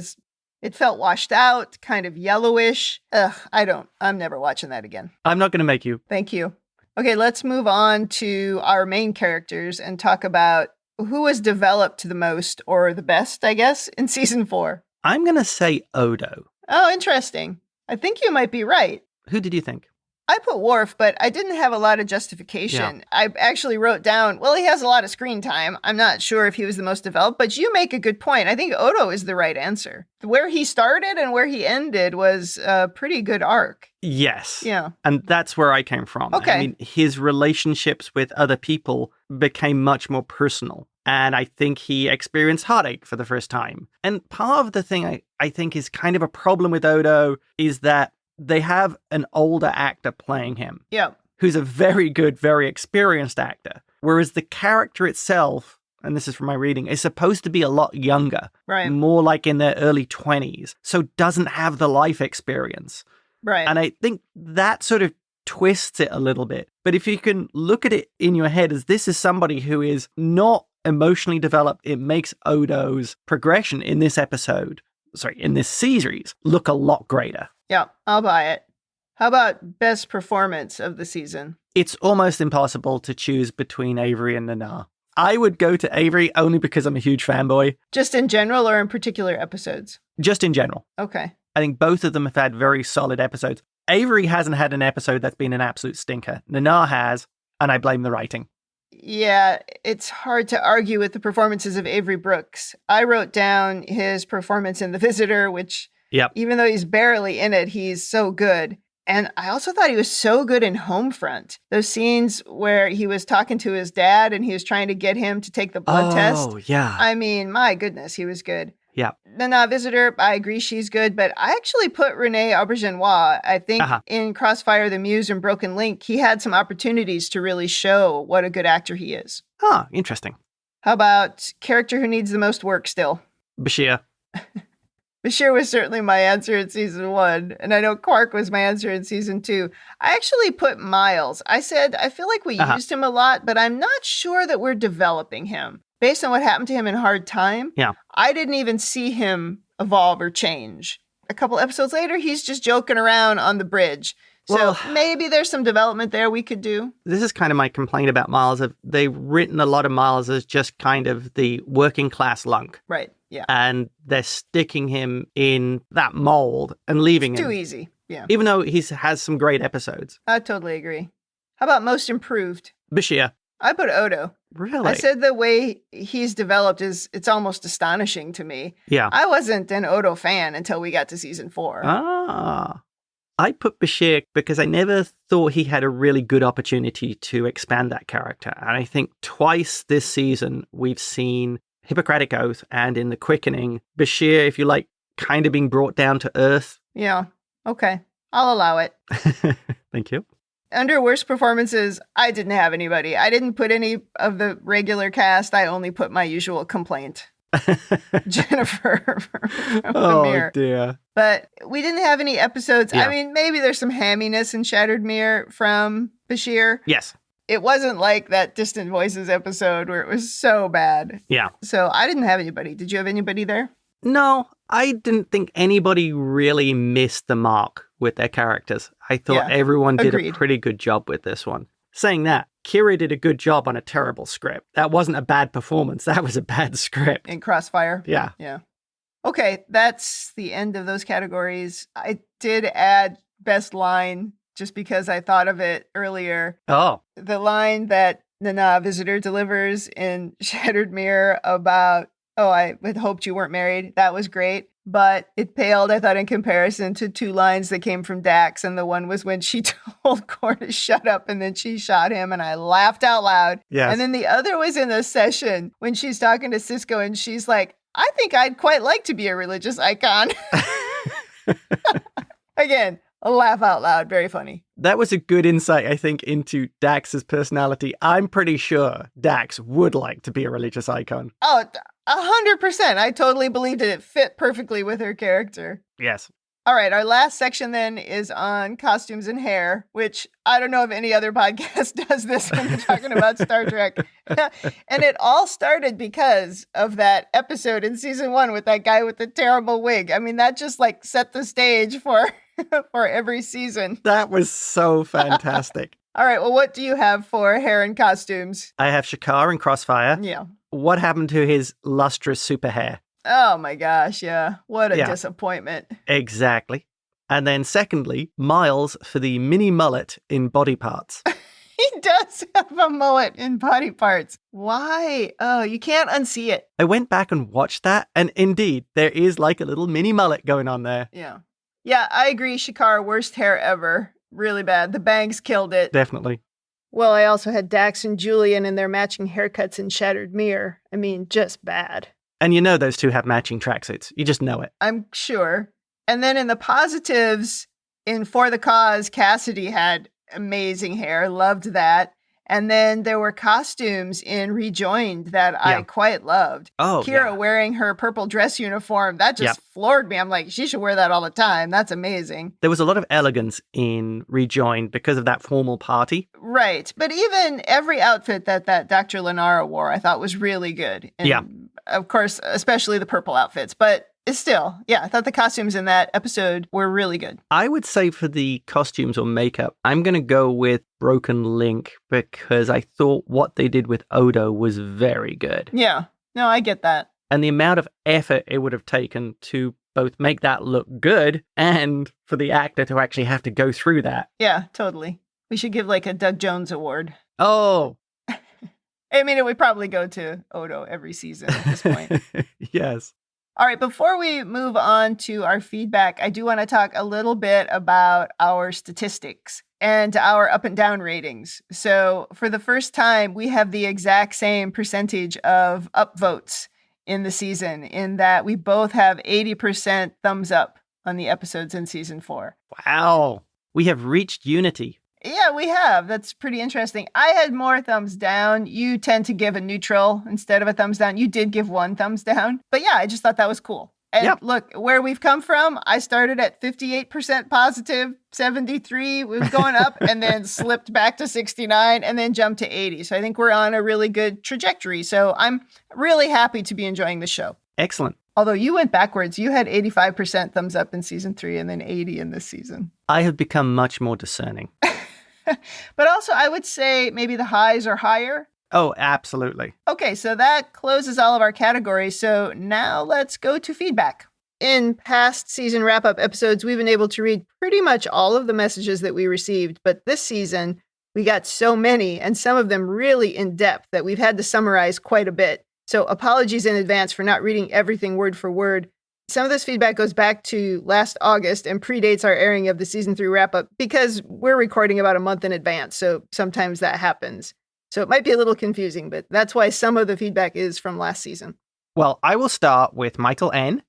It felt washed out, kind of yellowish. I'm never watching that again. I'm not going to make you. Thank you. Okay, let's move on to our main characters and talk about who was developed the most or the best, I guess, in season 4. I'm going to say Odo. Oh, interesting. I think you might be right. Who did you think? I put Worf, but I didn't have a lot of justification. Yeah. I actually wrote down, well, he has a lot of screen time. I'm not sure if he was the most developed, but you make a good point. I think Odo is the right answer. Where he started and where he ended was a pretty good arc. Yes. Yeah. And that's where I came from. Okay. I mean, his relationships with other people became much more personal. And I think he experienced heartache for the first time. And part of the thing I think is kind of a problem with Odo is that they have an older actor playing him. Yeah. Who's a very good, very experienced actor. Whereas the character itself, and this is from my reading, is supposed to be a lot younger. Right. More like in their early 20s. So doesn't have the life experience. Right. And I think that sort of twists it a little bit. But if you can look at it in your head as this is somebody who is not emotionally developed, it makes Odo's progression in this series, look a lot greater. Yeah, I'll buy it. How about best performance of the season? It's almost impossible to choose between Avery and Nana. I would go to Avery only because I'm a huge fanboy. Just in general or in particular episodes? Just in general. Okay. I think both of them have had very solid episodes. Avery hasn't had an episode that's been an absolute stinker. Nana has, and I blame the writing. Yeah, it's hard to argue with the performances of Avery Brooks. I wrote down his performance in The Visitor, which... Yep. Even though he's barely in it, he's so good. And I also thought he was so good in Homefront. Those scenes where he was talking to his dad and he was trying to get him to take the blood test. Oh, yeah. I mean, my goodness, he was good. Yeah. Nana Visitor, I agree she's good, but I actually put Renee Aubergenois. I think in Crossfire, The Muse, and Broken Link, he had some opportunities to really show what a good actor he is. Ah, interesting. How about character who needs the most work still? Bashir. Bashir was certainly my answer in season 1, and I know Quark was my answer in season 2. I actually put Miles. I said, I feel like we used him a lot, but I'm not sure that we're developing him. Based on what happened to him in Hard Time, I didn't even see him evolve or change. A couple episodes later, he's just joking around on the bridge. So maybe there's some development there we could do. This is kind of my complaint about Miles. They've written a lot of Miles as just kind of the working class lunk. Right, yeah. And they're sticking him in that mold and leaving him. Too easy, yeah. Even though he has some great episodes. I totally agree. How about most improved? Bashir. I put Odo. Really? I said the way he's developed it's almost astonishing to me. Yeah. I wasn't an Odo fan until we got to season 4. I put Bashir because I never thought he had a really good opportunity to expand that character. And I think twice this season we've seen Hippocratic Oath and in The Quickening, Bashir, if you like, kind of being brought down to earth. Yeah. Okay. I'll allow it. Thank you. Under worst performances, I didn't have anybody. I didn't put any of the regular cast. I only put my usual complaint. Jennifer from the Oh, mirror. dear. But we didn't have any episodes. Yeah. I mean, maybe there's some hamminess in Shattered Mirror from Bashir. Yes. It wasn't like that Distant Voices episode where it was so bad. Yeah. So I didn't have anybody. Did you have anybody there? No, I didn't think anybody really missed the mark with their characters. I thought everyone did agreed. a pretty good job with this one. Saying that, Kira did a good job on a terrible script. That wasn't a bad performance. That was a bad script. In Crossfire? Yeah. Yeah. Okay, that's the end of those categories. I did add best line just because I thought of it earlier. Oh. The line that Nana Visitor delivers in Shattered Mirror about, oh, I had hoped you weren't married. That was great. But it paled, I thought, in comparison to two lines that came from Dax. And the one was when she told Core to shut up and then she shot him. And I laughed out loud. Yes. And then the other was in the session when she's talking to Cisco and she's like, I think I'd quite like to be a religious icon. Again, a laugh out loud. Very funny. That was a good insight, I think, into Dax's personality. I'm pretty sure Dax would like to be a religious icon. Oh, 100%. I totally believed it. It fit perfectly with her character. Yes. All right. Our last section then is on costumes and hair, which I don't know if any other podcast does this when they're talking about Star Trek. And it all started because of that episode in season 1 with that guy with the terrible wig. I mean, that just like set the stage for every season. That was so fantastic. All right. Well, what do you have for hair and costumes? I have Shakar and Crossfire. Yeah. What happened to his lustrous super hair? Oh my gosh. Yeah. What a disappointment. Exactly. And then secondly, Miles for the mini mullet in body parts. He does have a mullet in body parts. Why? Oh, you can't unsee it. I went back and watched that, and indeed, there is like a little mini mullet going on there. Yeah. Yeah, I agree. Shakar, worst hair ever. Really bad. The bangs killed it. Definitely. Well, I also had Dax and Julian in their matching haircuts in Shattered Mirror. I mean, just bad. And you know those two have matching tracksuits. You just know it. I'm sure. And then in the positives, in For the Cause, Cassidy had amazing hair. Loved that. And then there were costumes in Rejoined that I quite loved. Oh, Kira wearing her purple dress uniform. That just floored me. I'm like, she should wear that all the time. That's amazing. There was a lot of elegance in Rejoined because of that formal party. Right. But even every outfit that Dr. Lenara wore, I thought was really good. And of course, especially the purple outfits. But still, I thought the costumes in that episode were really good. I would say for the costumes or makeup, I'm going to go with Broken Link because I thought what they did with Odo was very good. Yeah. No, I get that. And the amount of effort it would have taken to both make that look good and for the actor to actually have to go through that. Yeah, totally. We should give like a Doug Jones award. Oh. I mean, it would probably go to Odo every season at this point. Yes. All right, before we move on to our feedback, I do want to talk a little bit about our statistics and our up and down ratings. So for the first time, we have the exact same percentage of upvotes in the season, in that we both have 80% thumbs up on the episodes in season 4. Wow. We have reached unity. Yeah, we have. That's pretty interesting. I had more thumbs down. You tend to give a neutral instead of a thumbs down. You did give 1 thumbs down. But yeah, I just thought that was cool. And look, where we've come from, I started at 58% positive, 73 was going up, and then slipped back to 69, and then jumped to 80. So I think we're on a really good trajectory. So I'm really happy to be enjoying the show. Excellent. Although you went backwards. You had 85% thumbs up in season 3 and then 80 in this season. I have become much more discerning. But also, I would say maybe the highs are higher. Oh, absolutely. Okay, so that closes all of our categories. So now let's go to feedback. In past season wrap-up episodes, we've been able to read pretty much all of the messages that we received. But this season, we got so many, and some of them really in-depth, that we've had to summarize quite a bit. So apologies in advance for not reading everything word for word. Some of this feedback goes back to last August and predates our airing of the season 3 wrap-up because we're recording about a month in advance, so sometimes that happens. So it might be a little confusing, but that's why some of the feedback is from last season. Well, I will start with Michael N.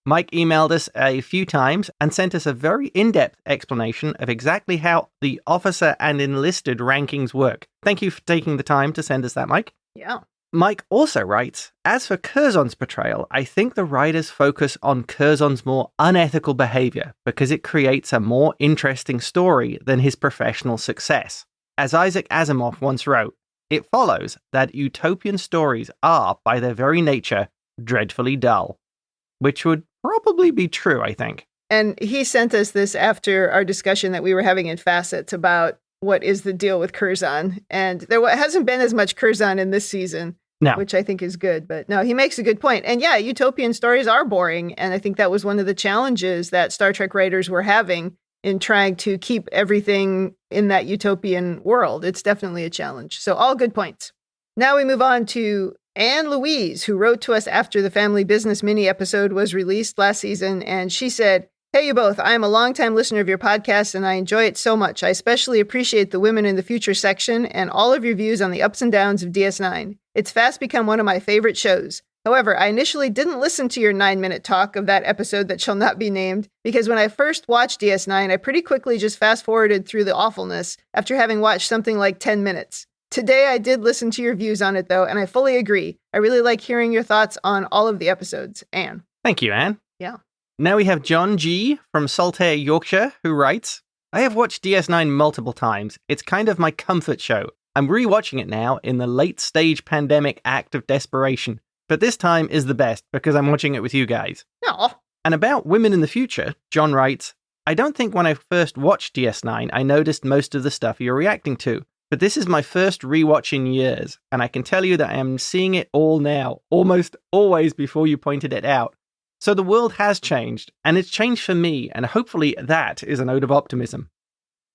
Mike emailed us a few times and sent us a very in-depth explanation of exactly how the officer and enlisted rankings work. Thank you for taking the time to send us that, Mike. Yeah. Mike also writes, as for Curzon's portrayal, I think the writers focus on Curzon's more unethical behavior because it creates a more interesting story than his professional success. As Isaac Asimov once wrote, it follows that utopian stories are, by their very nature, dreadfully dull. Which would probably be true, I think. And he sent us this after our discussion that we were having in Facets about what is the deal with Curzon. And there hasn't been as much Curzon in this season, which I think is good. But no, he makes a good point. And yeah, utopian stories are boring. And I think that was one of the challenges that Star Trek writers were having in trying to keep everything in that utopian world. It's definitely a challenge. So all good points. Now we move on to Anne Louise, who wrote to us after the Family Business mini episode was released last season. And she said, "Hey, you both. I am a longtime listener of your podcast, and I enjoy it so much. I especially appreciate the Women in the Future section and all of your views on the ups and downs of DS9. It's fast become one of my favorite shows. However, I initially didn't listen to your 9-minute talk of that episode that shall not be named, because when I first watched DS9, I pretty quickly just fast-forwarded through the awfulness after having watched something like 10 minutes. Today, I did listen to your views on it, though, and I fully agree. I really like hearing your thoughts on all of the episodes. Anne." Thank you, Anne. Yeah. Now we have John G. from Saltaire, Yorkshire, who writes, I have watched DS9 multiple times. It's kind of my comfort show. I'm rewatching it now in the late-stage pandemic act of desperation. But this time is the best because I'm watching it with you guys. Aw. And about Women in the Future, John writes, I don't think when I first watched DS9, I noticed most of the stuff you're reacting to. But this is my first rewatch in years, and I can tell you that I am seeing it all now, almost always before you pointed it out. So the world has changed, and it's changed for me, and hopefully that is a note of optimism.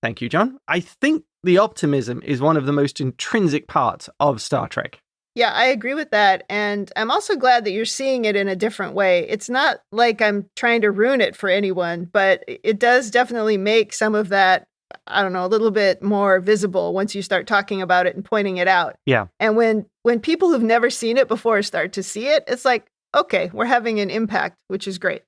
Thank you, John. I think the optimism is one of the most intrinsic parts of Star Trek. Yeah, I agree with that. And I'm also glad that you're seeing it in a different way. It's not like I'm trying to ruin it for anyone, but it does definitely make some of that, I don't know, a little bit more visible once you start talking about it and pointing it out. Yeah. And when people who've never seen it before start to see it, it's like, okay, we're having an impact, which is great.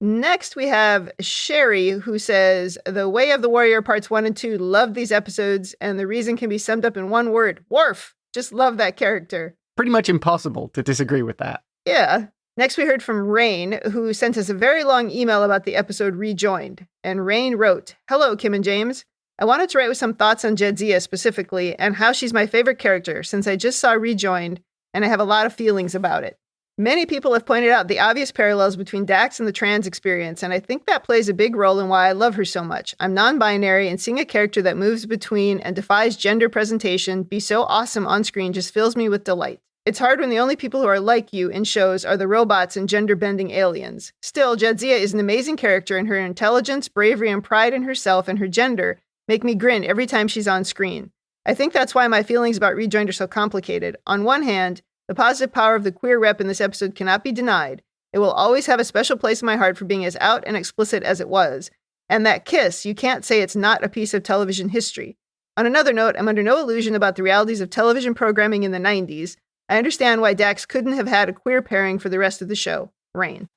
Next, we have Sherry, who says, The Way of the Warrior Parts 1 and 2, love these episodes, and the reason can be summed up in one word, Worf. Just love that character. Pretty much impossible to disagree with that. Yeah. Next, we heard from Rain, who sent us a very long email about the episode Rejoined. And Rain wrote, Hello, Kim and James. I wanted to write with some thoughts on Jadzia specifically, and how she's my favorite character, since I just saw Rejoined, and I have a lot of feelings about it. Many people have pointed out the obvious parallels between Dax and the trans experience, and I think that plays a big role in why I love her so much. I'm non-binary, and seeing a character that moves between and defies gender presentation be so awesome on screen just fills me with delight. It's hard when the only people who are like you in shows are the robots and gender-bending aliens. Still, Jadzia is an amazing character, and her intelligence, bravery, and pride in herself and her gender make me grin every time she's on screen. I think that's why my feelings about Rejoined are so complicated. On one hand, the positive power of the queer rep in this episode cannot be denied. It will always have a special place in my heart for being as out and explicit as it was. And that kiss, you can't say it's not a piece of television history. On another note, I'm under no illusion about the realities of television programming in the 90s. I understand why Dax couldn't have had a queer pairing for the rest of the show. Rain.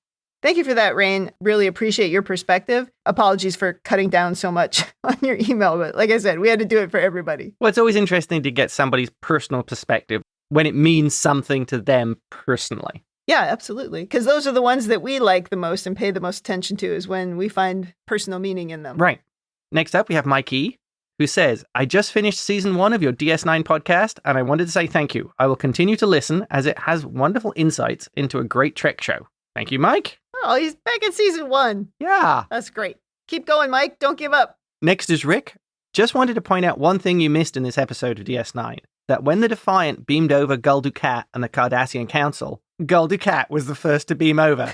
Thank you for that, Rain. Really appreciate your perspective. Apologies for cutting down so much on your email, but like I said, we had to do it for everybody. Well, it's always interesting to get somebody's personal perspective when it means something to them personally. Yeah, absolutely. Because those are the ones that we like the most and pay the most attention to, is when we find personal meaning in them. Right. Next up, we have Mikey, who says, I just finished season 1 of your DS9 podcast, and I wanted to say thank you. I will continue to listen as it has wonderful insights into a great Trek show. Thank you, Mike. Oh, he's back in season 1. Yeah. That's great. Keep going, Mike. Don't give up. Next is Rick. Just wanted to point out one thing you missed in this episode of DS9. That when the Defiant beamed over Gul Dukat and the Cardassian Council, Gul Dukat was the first to beam over.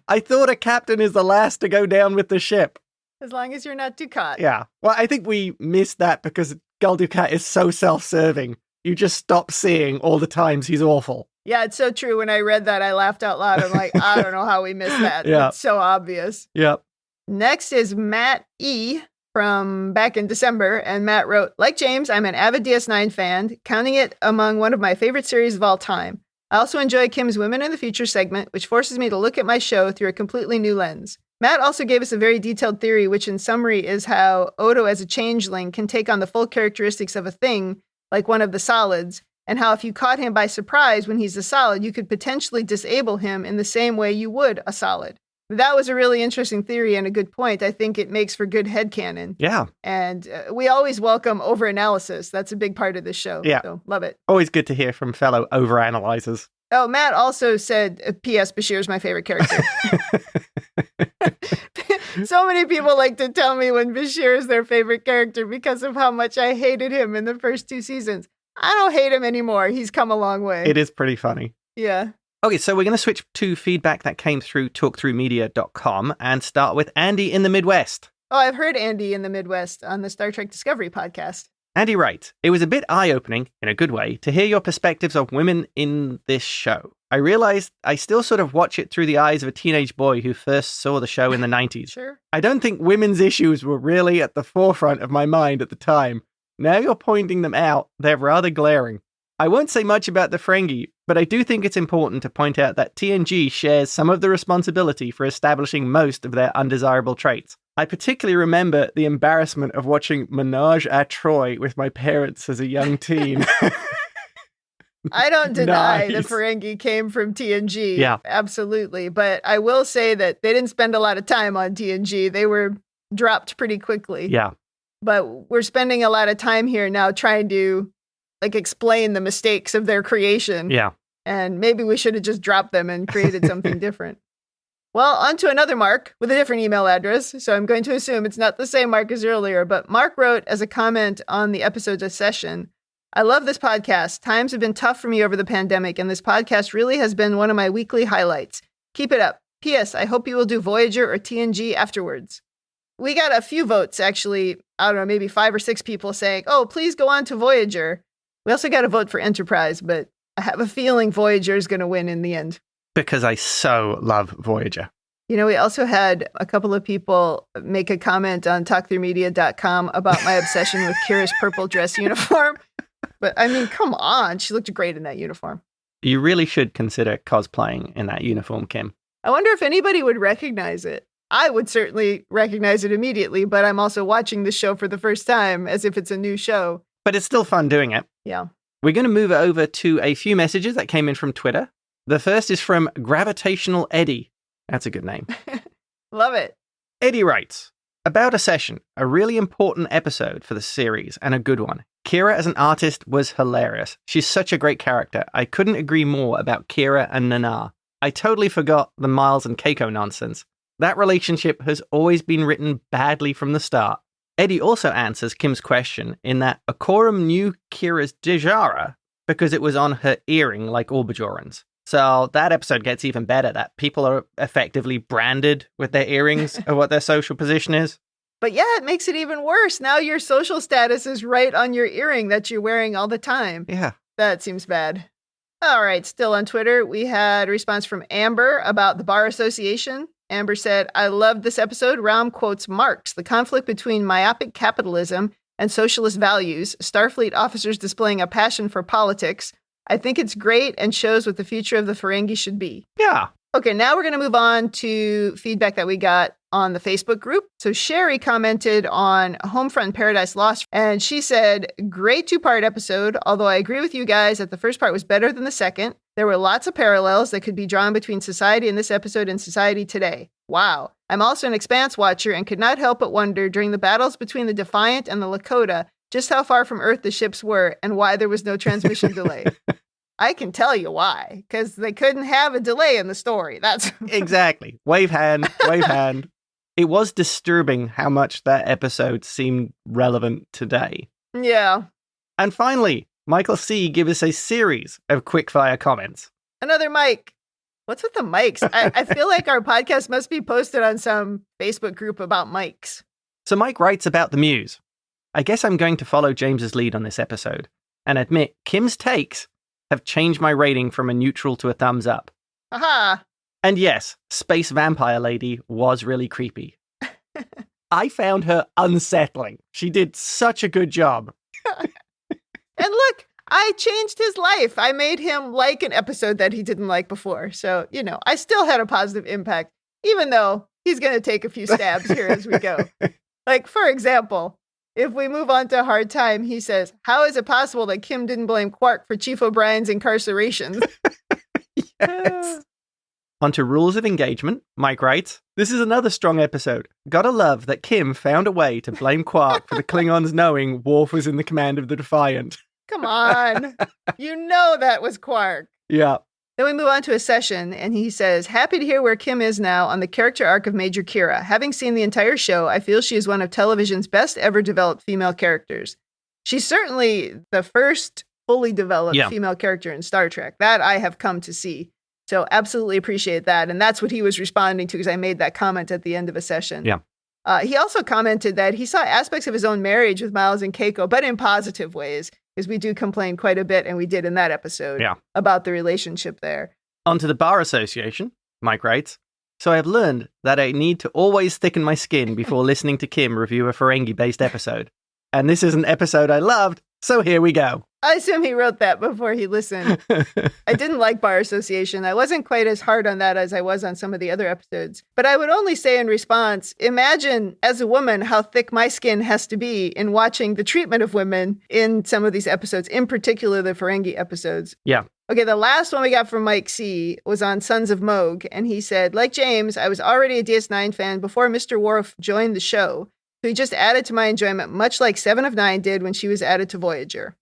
I thought a captain is the last to go down with the ship. As long as you're not Dukat. Yeah. Well, I think we missed that because Gul Dukat is so self-serving. You just stop seeing all the times he's awful. Yeah, it's so true. When I read that, I laughed out loud. I'm like, I don't know how we missed that. Yeah. It's so obvious. Yep. Next is Matt E. from back in December, and Matt wrote, like James, I'm an avid DS9 fan, counting it among one of my favorite series of all time. I also enjoy Kim's Women in the Future segment, which forces me to look at my show through a completely new lens. Matt also gave us a very detailed theory, which in summary is how Odo as a changeling can take on the full characteristics of a thing, like one of the solids, and how if you caught him by surprise when he's a solid, you could potentially disable him in the same way you would a solid. That was a really interesting theory and a good point. I think it makes for good headcanon. Yeah. And we always welcome overanalysis. That's a big part of this show. Yeah. So love it. Always good to hear from fellow overanalyzers. Oh, Matt also said, P.S. Bashir's my favorite character. So many people like to tell me when Bashir is their favorite character because of how much I hated him in the first 2 seasons. I don't hate him anymore. He's come a long way. It is pretty funny. Yeah. Okay, so we're going to switch to feedback that came through talkthroughmedia.com and start with Andy in the Midwest. Oh, I've heard Andy in the Midwest on the Star Trek Discovery podcast. Andy writes, it was a bit eye-opening, in a good way, to hear your perspectives of women in this show. I realized I still sort of watch it through the eyes of a teenage boy who first saw the show in the 90s. Sure. I don't think women's issues were really at the forefront of my mind at the time. Now you're pointing them out, they're rather glaring. I won't say much about the Ferengi, but I do think it's important to point out that TNG shares some of the responsibility for establishing most of their undesirable traits. I particularly remember the embarrassment of watching Menage a Troy with my parents as a young teen. I don't deny Nice. the Ferengi came from TNG. Yeah. Absolutely. But I will say that they didn't spend a lot of time on TNG. They were dropped pretty quickly. Yeah. But we're spending a lot of time here now trying to explain the mistakes of their creation. Yeah. And maybe we should have just dropped them and created something different. Well, on to another Mark with a different email address. So I'm going to assume it's not the same Mark as earlier, but Mark wrote as a comment on the episode's session, I love this podcast. Times have been tough for me over the pandemic, and this podcast really has been one of my weekly highlights. Keep it up. P.S. I hope you will do Voyager or TNG afterwards. We got a few votes, actually. I don't know, maybe 5 or 6 people saying, oh, please go on to Voyager. We also got a vote for Enterprise, but I have a feeling Voyager is going to win in the end. Because I so love Voyager. You know, we also had a couple of people make a comment on talkthroughmedia.com about my obsession with Kira's purple dress uniform. But I mean, come on. She looked great in that uniform. You really should consider cosplaying in that uniform, Kim. I wonder if anybody would recognize it. I would certainly recognize it immediately, but I'm also watching the show for the first time as if it's a new show. But it's still fun doing it. Yeah. We're going to move over to a few messages that came in from Twitter. The first is from Gravitational Eddie. That's a good name. Love it. Eddie writes, about a session, a really important episode for the series and a good one. Kira as an artist was hilarious. She's such a great character. I couldn't agree more about Kira and Nana. I totally forgot the Miles and Keiko nonsense. That relationship has always been written badly from the start. Eddie also answers Kim's question in that Akorum knew Kira's Dejara because it was on her earring like all Bajorans. So that episode gets even better, that people are effectively branded with their earrings of what their social position is. But yeah, it makes it even worse. Now your social status is right on your earring that you're wearing all the time. Yeah. That seems bad. All right, still on Twitter, we had a response from Amber about the Bar Association. Amber said, I loved this episode. Raum quotes Marx, the conflict between myopic capitalism and socialist values, Starfleet officers displaying a passion for politics. I think it's great and shows what the future of the Ferengi should be. Yeah. Okay, now we're going to move on to feedback that we got on the Facebook group. So Sherry commented on Homefront and Paradise Lost, and she said, great 2-part episode, although I agree with you guys that the first part was better than the second. There were lots of parallels that could be drawn between society in this episode and society today. Wow. I'm also an Expanse watcher and could not help but wonder during the battles between the Defiant and the Lakota just how far from Earth the ships were and why there was no transmission delay. I can tell you why, because they couldn't have a delay in the story. That's exactly. Wave hand, wave hand. It was disturbing how much that episode seemed relevant today. Yeah. And finally, Michael C. gave us a series of quickfire comments. Another mic. What's with the mics? I feel like our podcast must be posted on some Facebook group about mics. So Mike writes about the Muse. I guess I'm going to follow James's lead on this episode and admit Kim's takes have changed my rating from a neutral to a thumbs up. Aha! And yes, Space Vampire Lady was really creepy. I found her unsettling. She did such a good job. And look, I changed his life. I made him like an episode that he didn't like before. So, you know, I still had a positive impact, even though he's going to take a few stabs here as we go. Like, for example, If we move on to Hard Time, he says, how is it possible that Kim didn't blame Quark for Chief O'Brien's incarceration? Yes. On to Rules of Engagement, Mike writes, this is another strong episode. Gotta love that Kim found a way to blame Quark for the Klingons knowing Worf was in the command of the Defiant. Come on. You know that was Quark. Yeah. Then we move on to a session, and he says, happy to hear where Kim is now on the character arc of Major Kira. Having seen the entire show, I feel she is one of television's best ever developed female characters. She's certainly the first fully developed female character in Star Trek. That I have come to see. So absolutely appreciate that. And that's what he was responding to because I made that comment at the end of a session. Yeah. He also commented that he saw aspects of his own marriage with Miles and Keiko, but in positive ways, because we do complain quite a bit, and we did in that episode, about the relationship there. On to the Bar Association, Mike writes, so I have learned that I need to always thicken my skin before listening to Kim review a Ferengi-based episode. And this is an episode I loved, so here we go. I assume he wrote that before he listened. I didn't like Bar Association. I wasn't quite as hard on that as I was on some of the other episodes. But I would only say in response, imagine as a woman how thick my skin has to be in watching the treatment of women in some of these episodes, in particular the Ferengi episodes. Yeah. Okay, the last one we got from Mike C. was on Sons of Moog. And he said, like James, I was already a DS9 fan before Mr. Worf joined the show. So he just added to my enjoyment, much like 7 of 9 did when she was added to Voyager.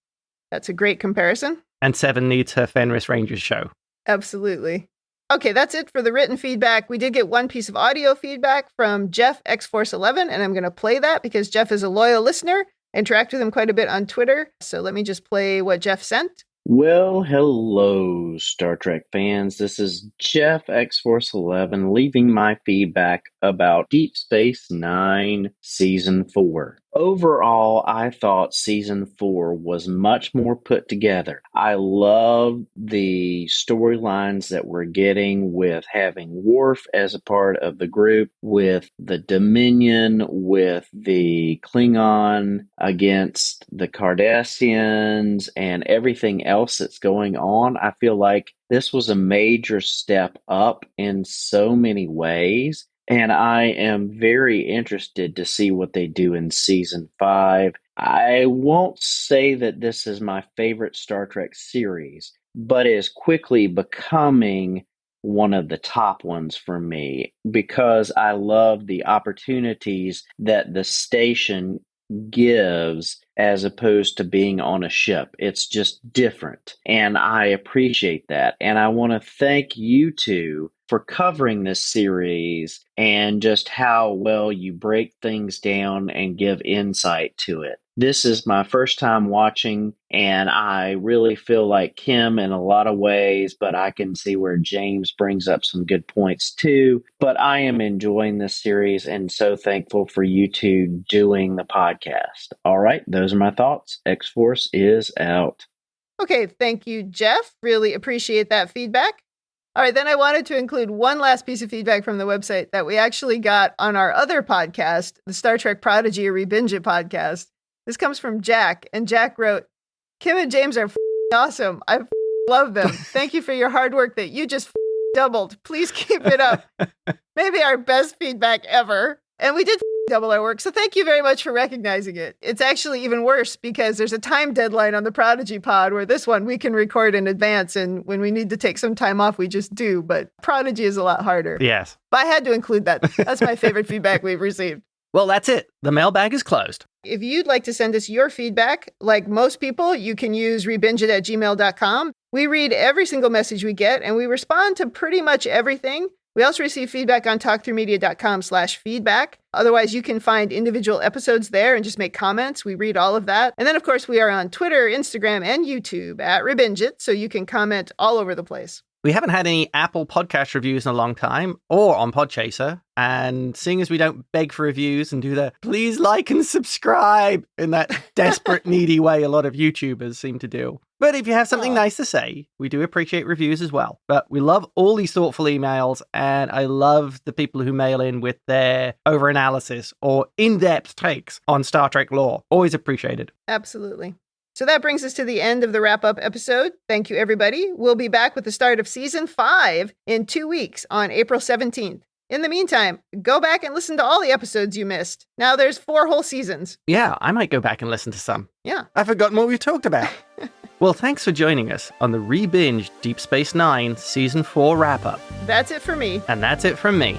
That's a great comparison. And 7 needs her Fenris Rangers show. Absolutely. Okay, that's it for the written feedback. We did get one piece of audio feedback from Jeff X-Force11, and I'm going to play that because Jeff is a loyal listener. I interact with him quite a bit on Twitter. So let me just play what Jeff sent. Well, hello, Star Trek fans. This is Jeff X-Force11 leaving my feedback about Deep Space Nine Season 4. Overall, I thought Season 4 was much more put together. I love the storylines that we're getting with having Worf as a part of the group, with the Dominion, with the Klingon against the Cardassians, and everything else that's going on. I feel like this was a major step up in so many ways. And I am very interested to see what they do in Season 5. I won't say that this is my favorite Star Trek series, but is quickly becoming one of the top ones for me because I love the opportunities that the station gives as opposed to being on a ship. It's just different. And I appreciate that. And I want to thank you two for covering this series and just how well you break things down and give insight to it. This is my first time watching, and I really feel like Kim in a lot of ways, but I can see where James brings up some good points too. But I am enjoying this series and so thankful for you two doing the podcast. All right, those are my thoughts. X-Force is out. Okay, thank you, Jeff. Really appreciate that feedback. All right, then I wanted to include one last piece of feedback from the website that we actually got on our other podcast, the Star Trek Prodigy or Rebinge podcast. This comes from Jack, and Jack wrote, Kim and James are awesome. I love them. Thank you for your hard work that you just doubled. Please keep it up. Maybe our best feedback ever. And we did double our work, so thank you very much for recognizing it. It's actually even worse because there's a time deadline on the Prodigy pod where this one we can record in advance, and when we need to take some time off, we just do. But Prodigy is a lot harder. Yes. But I had to include that. That's my favorite feedback we've received. Well, that's it. The mailbag is closed. If you'd like to send us your feedback, like most people, you can use rebingeit@gmail.com. We read every single message we get, and we respond to pretty much everything. We also receive feedback on talkthroughmedia.com/feedback. Otherwise, you can find individual episodes there and just make comments. We read all of that. And then, of course, we are on Twitter, Instagram, and YouTube at Rebingeit, so you can comment all over the place. We haven't had any Apple podcast reviews in a long time, or on Podchaser. And seeing as we don't beg for reviews and do the please like and subscribe in that desperate, needy way a lot of YouTubers seem to do. But if you have something nice to say, we do appreciate reviews as well. But we love all these thoughtful emails, and I love the people who mail in with their over-analysis or in-depth takes on Star Trek lore. Always appreciated. Absolutely. So that brings us to the end of the wrap-up episode. Thank you, everybody. We'll be back with the start of Season 5 in 2 weeks on April 17th. In the meantime, go back and listen to all the episodes you missed. Now there's 4 whole seasons. Yeah, I might go back and listen to some. Yeah. I've forgotten what we talked about. Well, thanks for joining us on the Rebinge Deep Space Nine Season 4 wrap-up. That's it for me. And that's it from me.